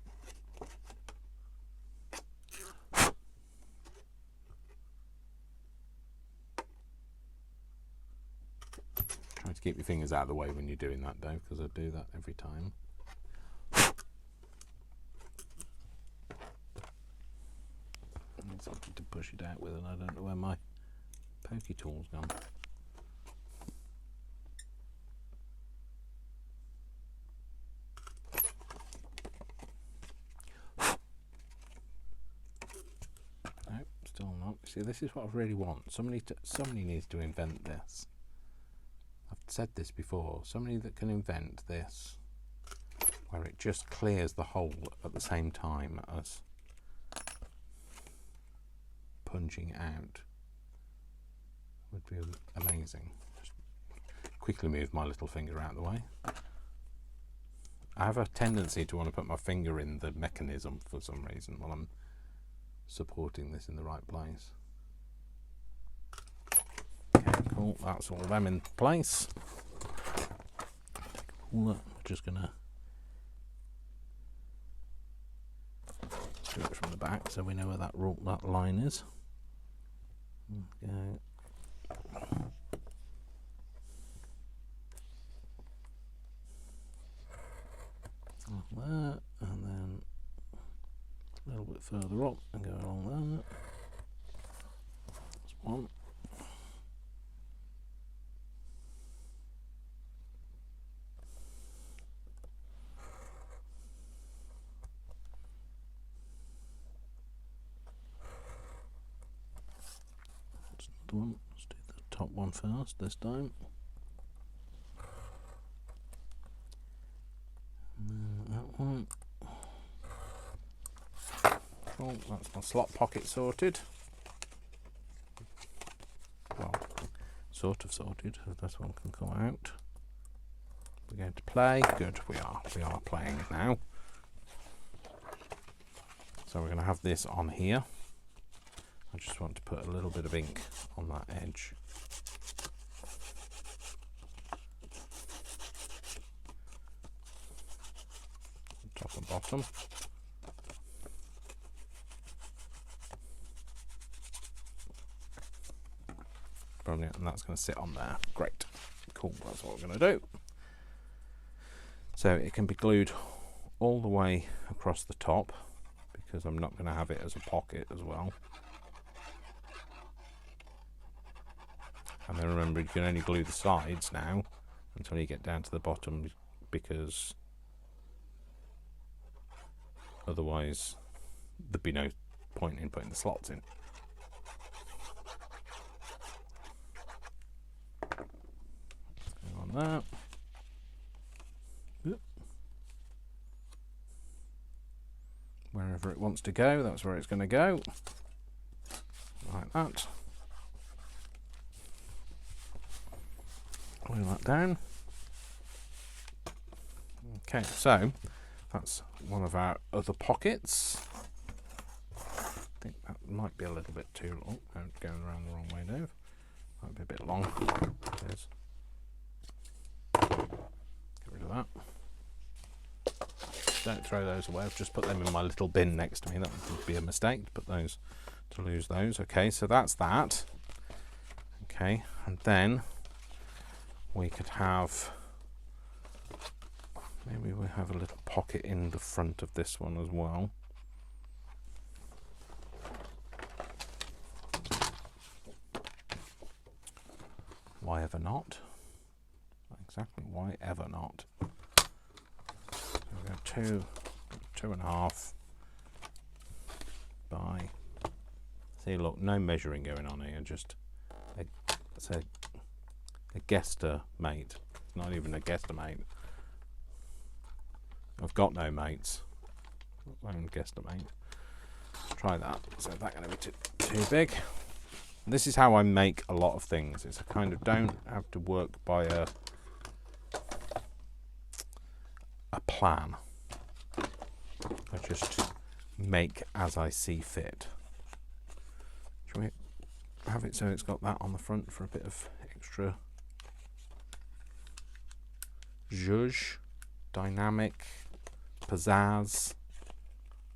Try to keep your fingers out of the way when you're doing that, Dave, because I do that every time. Something to push it out with, and I don't know where my pokey tool's gone. No, still not. See, this is what I really want. Somebody needs to invent this. I've said this before. Somebody that can invent this, where it just clears the hole at the same time as punching out, would be amazing. Just quickly move my little finger out of the way. I have a tendency to want to put my finger in the mechanism for some reason while I'm supporting this in the right place. Okay, cool, that's all of them in place. We're just gonna do it from the back so we know where that line is. Okay. Like that, and then a little bit further up and go along that. That's one. One. Let's do the top one first this time. That one. Cool, that's my slot pocket sorted. Well, sort of sorted, so this one can come out. We're going to play. Good, we are playing now. So we're going to have this on here. I just want to put a little bit of ink on that edge. Top and bottom. Brilliant, and that's going to sit on there. Great. Cool, that's what we're going to do. So it can be glued all the way across the top, because I'm not going to have it as a pocket as well. And then remember, you can only glue the sides now until you get down to the bottom, because otherwise there'd be no point in putting the slots in. On that. Wherever it wants to go, that's where it's going to go. Like that. Glue that down. Okay, so that's one of our other pockets. I think that might be a little bit too long. Oh, going around the wrong way now. Might be a bit long. There's. Get rid of that. Don't throw those away. I've just put them in my little bin next to me. That would be a mistake to put those, to lose those. Okay, so that's that. Okay, and then we could have, maybe we have a little pocket in the front of this one as well. Why ever not? Exactly, why ever not? So we go 2.5 by, see, look, no measuring going on here, just it's a guesstimate. It's not even a guesstimate. I've got no mates. My own guesstimate. Let's try that. So that's going to be too big. And this is how I make a lot of things. It's a kind of, don't have to work by a plan. I just make as I see fit. Should we have it so it's got that on the front for a bit of extra zhuzh, dynamic, pizzazz,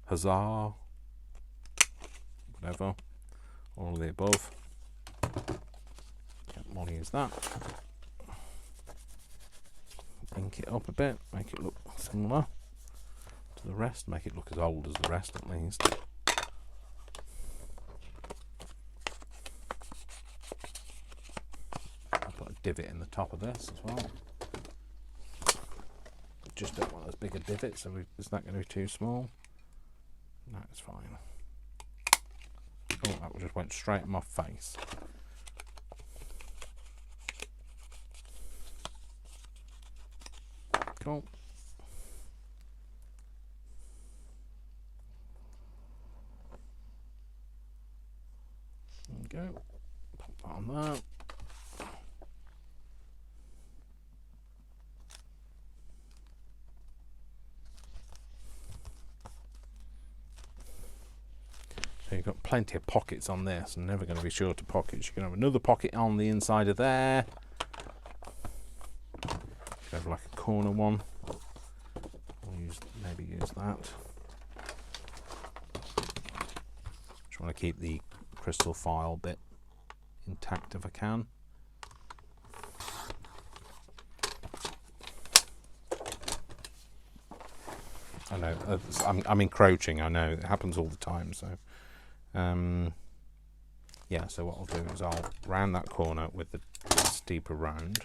huzzah, whatever, all of the above. Yeah, we'll use that. Ink it up a bit, make it look similar to the rest, make it look as old as the rest at least. I'll put a divot in the top of this as well. Just don't want as big a divot, so is that going to be too small? No, it's fine. Oh, that just went straight in my face. Cool. There we go. Pop that on there. So you've got plenty of pockets on this, and never going to be short of pockets. You can have another pocket on the inside of there. You can have like a corner one. We'll maybe use that. Just want to keep the crystal file bit intact if I can. I know, I'm encroaching, I know, it happens all the time, so yeah, so what I'll do is I'll round that corner with the steeper round.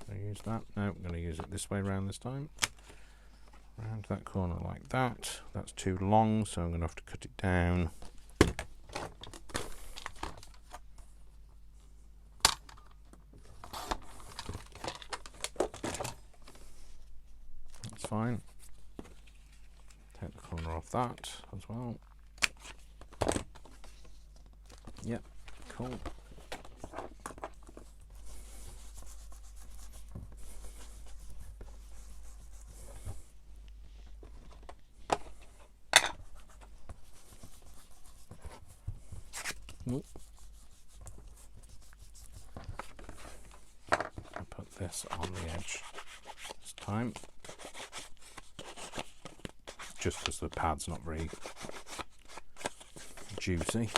Can I use that? No, I'm going to use it this way round this time. Round that corner like that. That's too long, so I'm going to have to cut it down. That's fine. Take the corner off that as well. Yep, cool. I'll put this on the edge this time, just because the pad's not very juicy.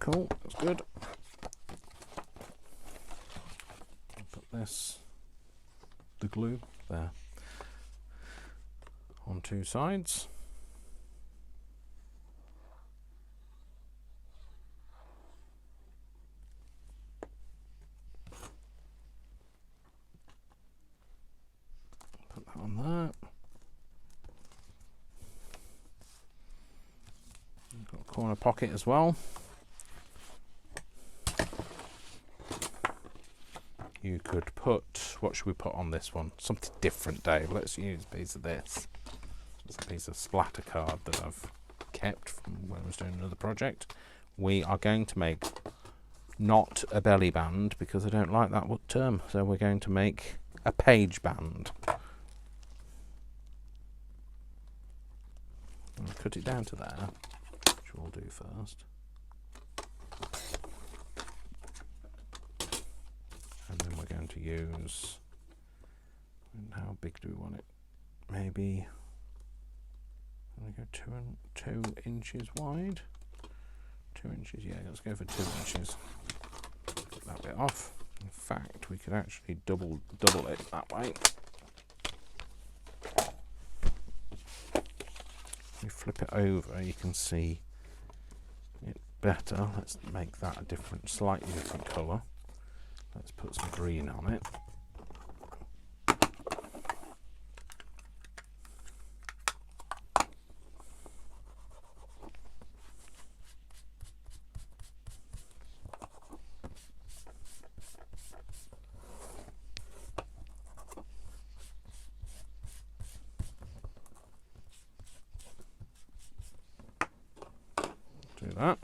cool, that's good. Put this, the glue, there, on two sides. Put that on there. Got a corner pocket as well. You could put, what should we put on this one? Something different, Dave. Let's use a piece of this. It's a piece of splatter card that I've kept from when I was doing another project. We are going to make not a belly band because I don't like that term. So we're going to make a page band. I'll cut it down to there, which we'll do first. And then we're going to use, and how big do we want it? Maybe, I'm going to go 2 inches wide. 2 inches, yeah, let's go for 2 inches. Put that bit off. In fact, we could actually double it that way. If you flip it over, you can see it better. Let's make that a different, slightly different colour. Let's put some green on it. Do that.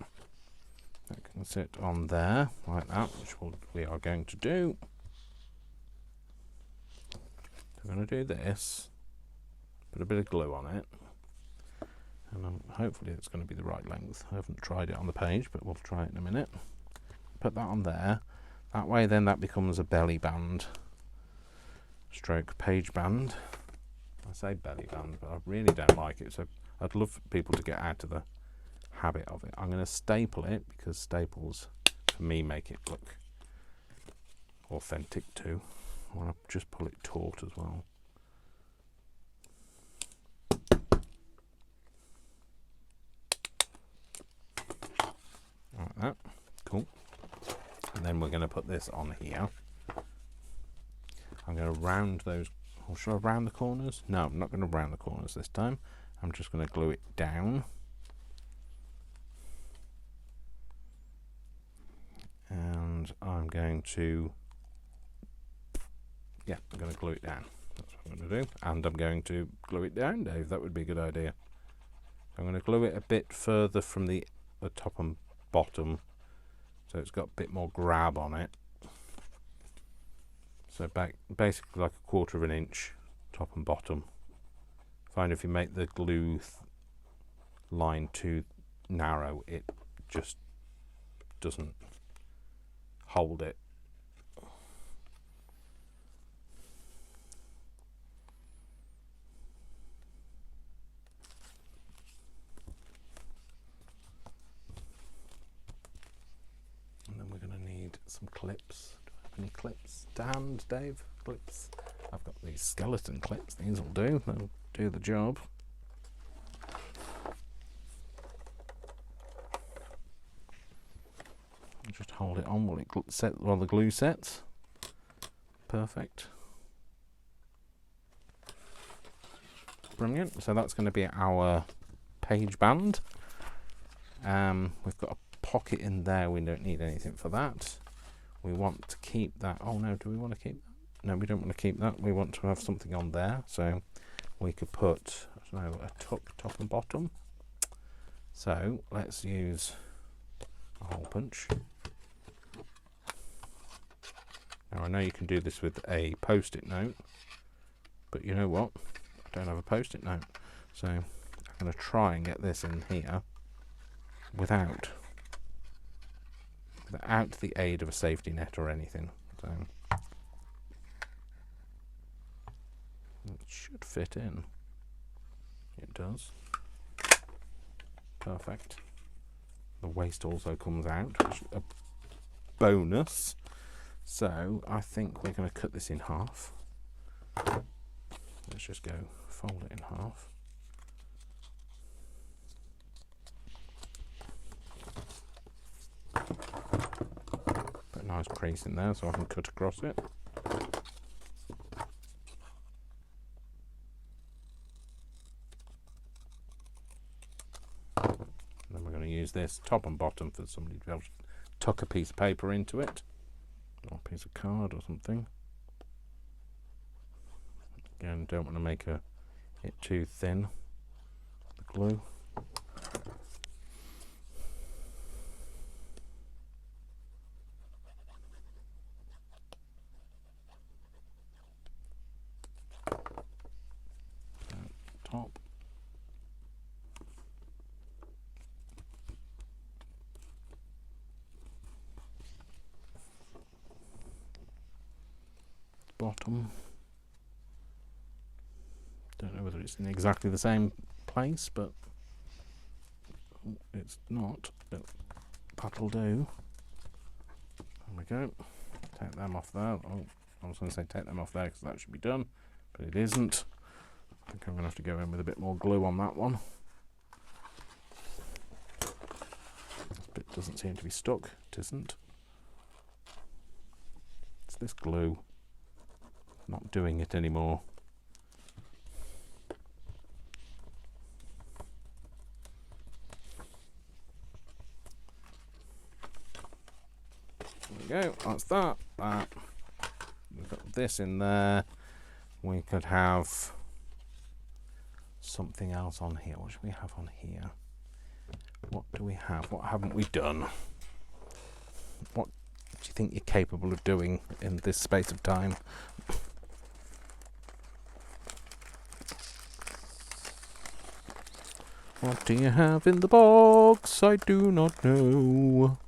That can sit on there like that, which we are going to do. We're going to do this, put a bit of glue on it, and hopefully it's going to be the right length. I haven't tried it on the page, but we'll try it in a minute. Put that on there. That way then that becomes a belly band stroke page band. I say belly band, but I really don't like it, so I'd love for people to get out of the habit of it. I'm going to staple it because staples for me make it look authentic too. I want to just pull it taut as well. Like that. Cool. And then we're going to put this on here. I'm going to round those, or should I round the corners? No, I'm not going to round the corners this time. I'm just going to glue it down. And I'm going to, yeah, I'm going to glue it down. That's what I'm going to do. And I'm going to glue it down, Dave. That would be a good idea. I'm going to glue it a bit further from the top and bottom, so it's got a bit more grab on it. So basically like a 1/4 of an inch, top and bottom. Find if you make the glue line too narrow, it just doesn't hold it. And then we're going to need some clips. Do I have any clips to hand, Dave? Clips. I've got these skeleton clips. These will do. They'll do the job. Just hold it on while the glue sets. Perfect. Brilliant. So that's going to be our page band. We've got a pocket in there. We don't need anything for that. We want to keep that. Oh no, do we want to keep that? No, we don't want to keep that. We want to have something on there. So we could put, I don't know, a tuck top and bottom. So let's use a hole punch. Now I know you can do this with a post-it note, but you know what? I don't have a post-it note, so I'm going to try and get this in here without the aid of a safety net or anything. So it should fit in. It does. Perfect. The waste also comes out, which is a bonus. So I think we're going to cut this in half. Let's just go fold it in half. Put a nice crease in there so I can cut across it. And then we're going to use this top and bottom for somebody to be able to tuck a piece of paper into it, or a piece of card or something. Again, don't want to make it too thin, the glue. Top. Bottom. Don't know whether it's in exactly the same place, but it's not. But that'll do. There we go. Take them off there. Oh, I was going to say take them off there because that should be done, but it isn't. I think I'm going to have to go in with a bit more glue on that one. This bit doesn't seem to be stuck. It isn't. It's this glue. Not doing it anymore. There we go, that's that. We've got this in there. We could have something else on here. What should we have on here? What do we have? What haven't we done? What do you think you're capable of doing in this space of time? What do you have in the box? I do not know.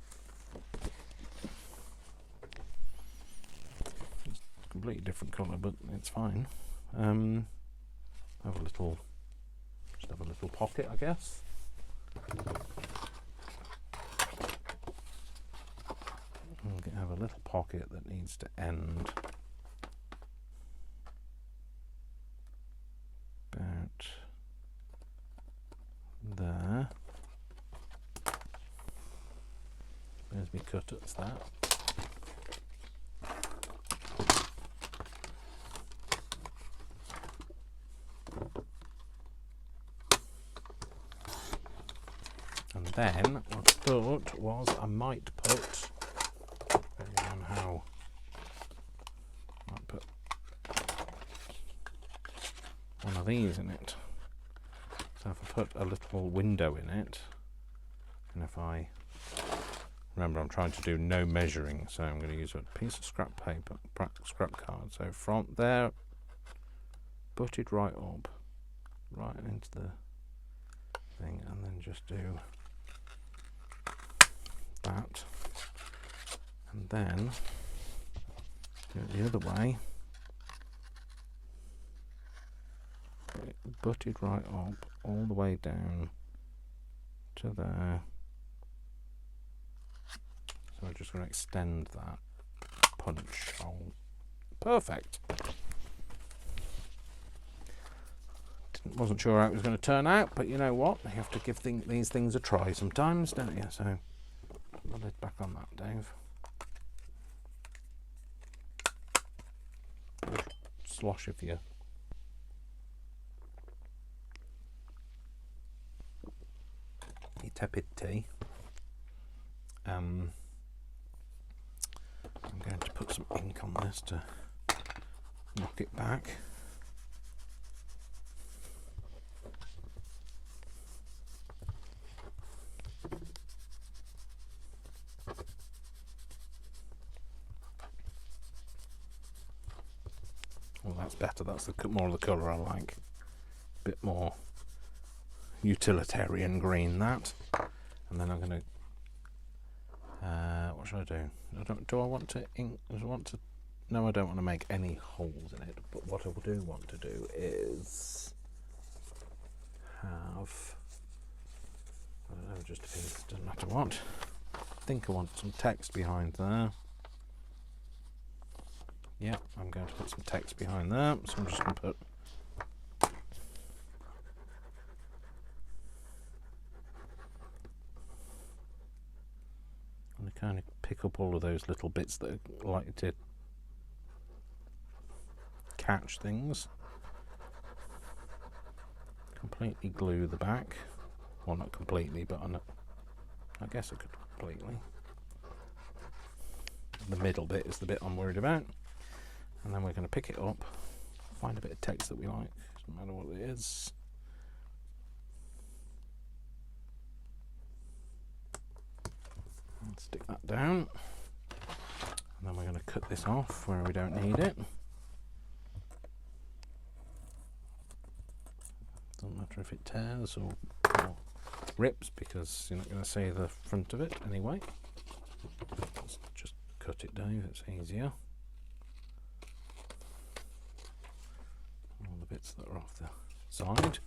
It's a completely different colour, but it's fine. Have a little pocket, I guess. We'll have a little pocket that needs to end about there. There's me cutters, that. And then what I thought was I might put, depending on how, I might put one of these in it. So if I put a little window in it, and if I remember, I'm trying to do no measuring, so I'm going to use a piece of scrap paper, scrap card. So from there, butted right up, right into the thing, and then just do that, and then do it the other way. Butted right up all the way down to there. So I'm just going to extend that punch hole. Perfect. Wasn't sure how it was going to turn out, but you know what? You have to give these things a try sometimes, don't you? So put the lid back on that, Dave. Slosh of your tepid tea. I'm going to put some ink on this to knock it back. Well, that's better. That's more of the colour I like. A bit more utilitarian green, that. And then I'm going to what should I do? Do I want to ink? No, I don't want to make any holes in it. But what I do want to do is have I don't know, just a piece, doesn't matter what. I think I want some text behind there. Yeah, I'm going to put some text behind there, so I'm just going to put and kind of pick up all of those little bits that are likely to catch things. Completely glue the back. Well, not completely, but I guess I could completely. The middle bit is the bit I'm worried about. And then we're going to pick it up, find a bit of text that we like, doesn't matter what it is. And stick that down. And then we're going to cut this off where we don't need it. Doesn't matter if it tears or rips, because you're not going to see the front of it anyway. Let's just cut it down, it's easier. All the bits that are off the side.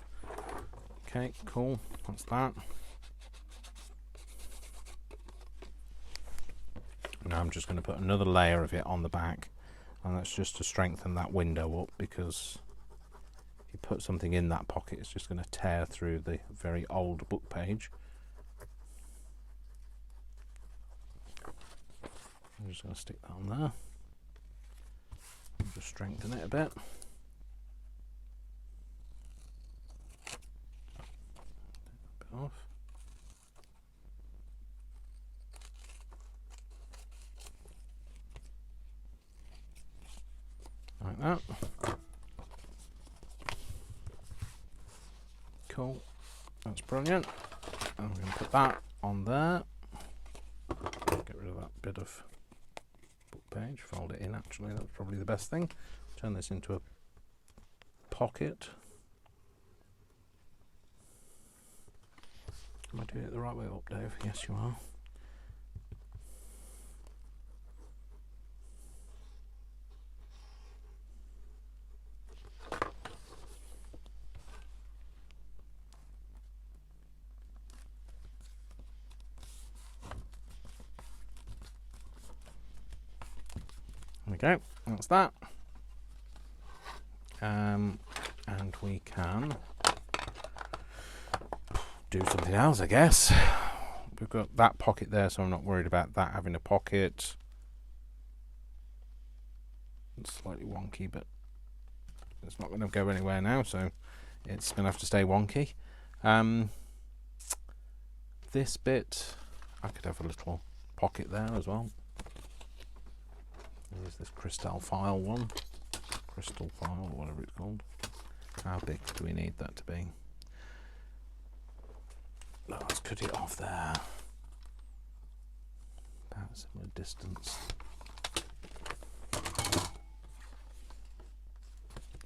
Okay, cool, that's that. Now I'm just going to put another layer of it on the back, and that's just to strengthen that window up, because if you put something in that pocket, it's just going to tear through the very old book page. I'm just going to stick that on there. Just strengthen it a bit. Off. Like that. Cool. That's brilliant. And we're going to put that on there. Get rid of that bit of book page. Fold it in, actually. That's probably the best thing. Turn this into a pocket. Am I doing it the right way up, Dave? Yes, you are. There we go. That's that. And we can do something else, I guess. We've got that pocket there, so I'm not worried about that having a pocket. It's slightly wonky, but it's not going to go anywhere now, so it's going to have to stay wonky. This bit, I could have a little pocket there as well. Use this crystal file one. Crystal file, or whatever it's called. How big do we need that to be? Let's cut it off there. About a similar distance.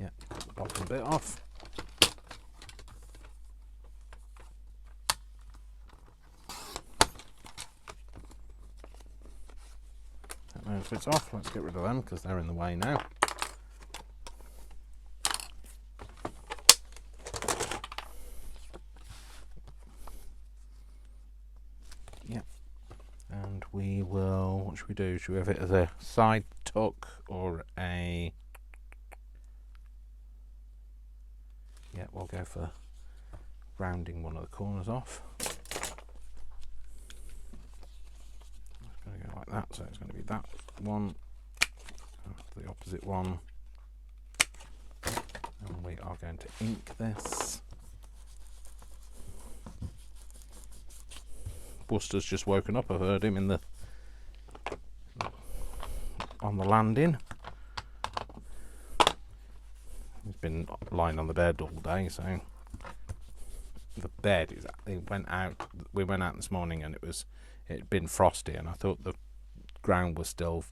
Yeah, cut the bottom bit off. That those bits off. Let's get rid of them because they're in the way now. And we will, what should we do? Should we have it as a side tuck or a, yeah, we'll go for rounding one of the corners off. It's going to go like that, so it's going to be that one, the opposite one, and we are going to ink this. Buster's just woken up. I've heard him on the landing. He's been lying on the bed all day, so the bed is. We went out this morning, and it'd been frosty, and I thought the ground was still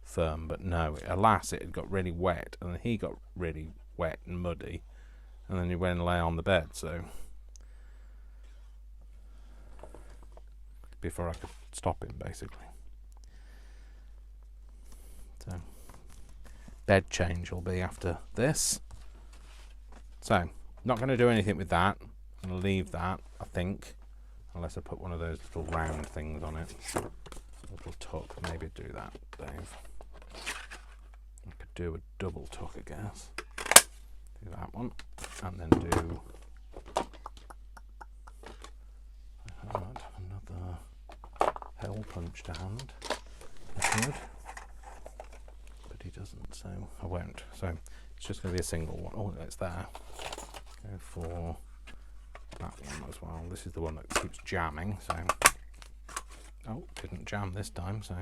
firm, but no. Alas, it had got really wet, and then he got really wet and muddy, and then he went and lay on the bed. So. Before I could stop him, basically. So, bed change will be after this. So, not going to do anything with that. I'm going to leave that, I think. unless I put one of those little round things on it. Little tuck, maybe do that, Dave. I could do a double tuck, I guess. Do that one, and then do. I might have another hole punch to hand. I could, but he doesn't, so I won't. So it's just going to be a single one. Oh, it's there. Go for that one as well. This is the one that keeps jamming. So, oh, didn't jam this time. So.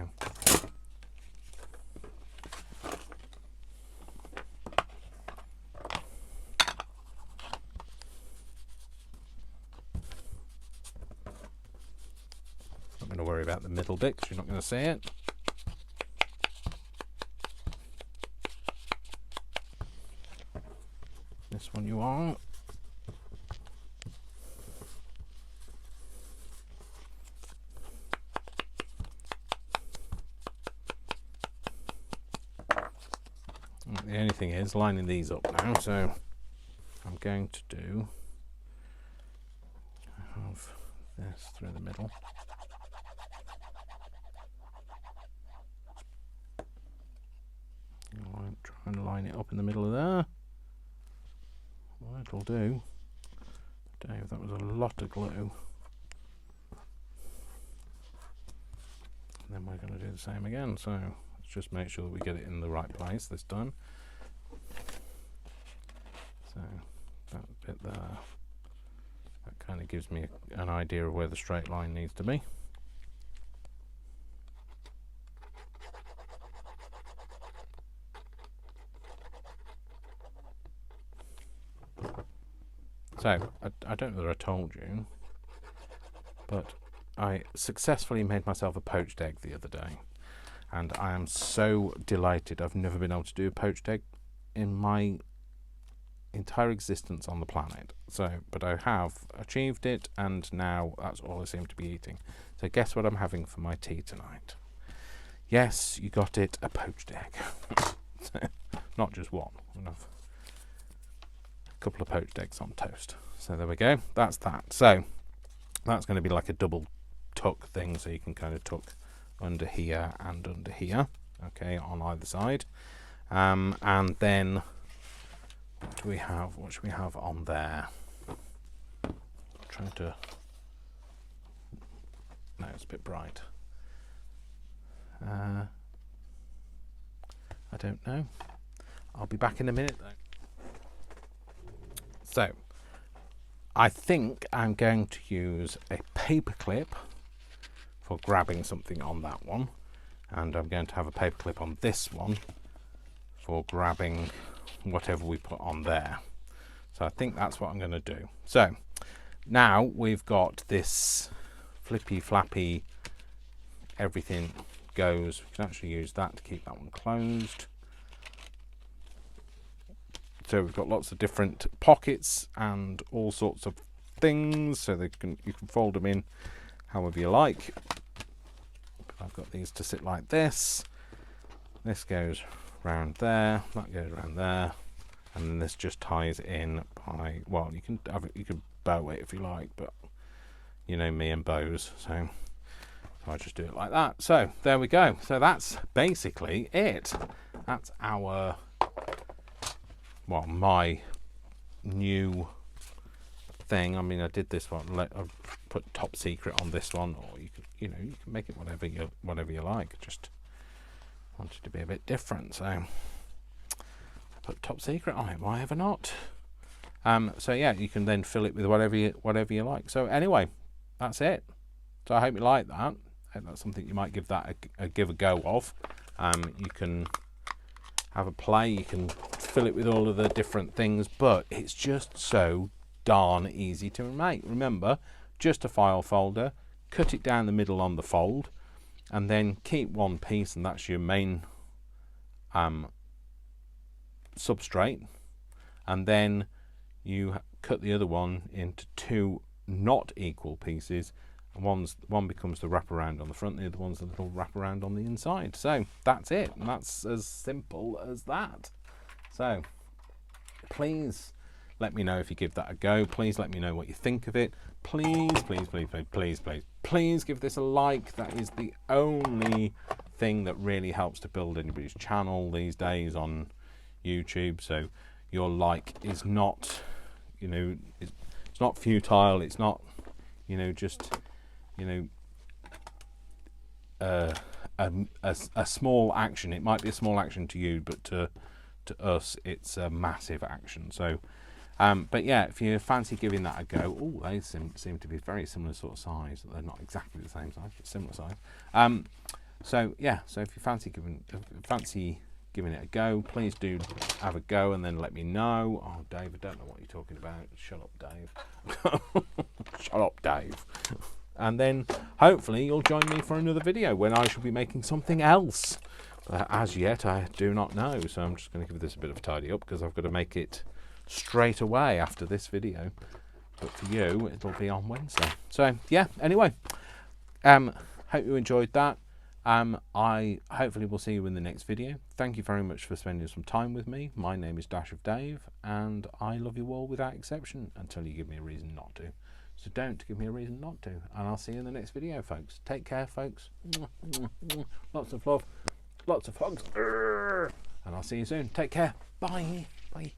Not going to worry about the middle bit because you're not going to see it. This one you are. The only thing is lining these up now, so I'm going to do, I have this through the middle. I'm trying to line it up in the middle of there. Well, it'll do. Dave, that was a lot of glue. And then we're going to do the same again, so let's just make sure that we get it in the right place this time. So that bit there, that kind of gives me an idea of where the straight line needs to be. So I don't know whether I told you, but I successfully made myself a poached egg the other day, and I am so delighted. I've never been able to do a poached egg in my entire existence on the planet. So, but I have achieved it, and now that's all I seem to be eating. So guess what I'm having for my tea tonight? Yes, you got it, a poached egg. Not just one. Enough. A couple of poached eggs on toast. So there we go. That's that. So that's going to be like a double tuck thing, so you can kind of tuck under here and under here. Okay, on either side. And then what do we have? What should we have on there? I'm trying to. No, it's a bit bright. I don't know. I'll be back in a minute though. So, I think I'm going to use a paper clip for grabbing something on that one, and I'm going to have a paper clip on this one for grabbing whatever we put on there. So I think that's what I'm going to do. So now we've got this flippy flappy, everything goes. We can actually use that to keep that one closed. So we've got lots of different pockets and all sorts of things, so you can fold them in however you like. I've got these to sit like this. This goes round there, that goes around there, and then this just ties in by, well, you can bow it if you like, but you know me and bows, so I just do it like that. So there we go. So that's basically it. That's our, well, my new thing. I mean, I did this one. I've put top secret on this one, or you can make it whatever you like. Just wanted to be a bit different, so I put top secret on it. Why ever not? So yeah, you can then fill it with whatever you like. So anyway, that's it. So I hope you like that. I hope that's something you might give that a go of. You can have a play. You can fill it with all of the different things, but it's just so darn easy to make. Remember, just a file folder, cut it down the middle on the fold, and then keep one piece, and that's your main substrate, and then you cut the other one into two not equal pieces, and one becomes the wraparound on the front, the other one's a little wraparound on the inside. So that's it, and that's as simple as that. So please Let me know if you give that a go. Please let me know what you think of it. Please, please, please, please, please, please, please give this a like. That is the only thing that really helps to build anybody's channel these days on YouTube. So your like is not, you know, it's not futile. It's not, you know, just, you know, a small action. It might be a small action to you, but to us it's a massive action. So but yeah, if you fancy giving that a go, oh, they seem to be very similar sort of size. They're not exactly the same size, but similar size. So yeah, so if you fancy giving it a go, please do have a go and then let me know. Oh, Dave, I don't know what you're talking about. Shut up, Dave. Shut up, Dave. And then hopefully you'll join me for another video when I shall be making something else. As yet, I do not know, so I'm just going to give this a bit of a tidy up because I've got to make it straight away after this video. But for you, it'll be on Wednesday. So yeah, anyway, hope you enjoyed that. I hopefully will see you in the next video. Thank you very much for spending some time with me. My name is Dash of Dave, and I love you all without exception until you give me a reason not to. So don't give me a reason not to. And I'll see you in the next video, folks. Take care, folks. Lots of love. Lots of hugs. And I'll see you soon. Take care. Bye. Bye.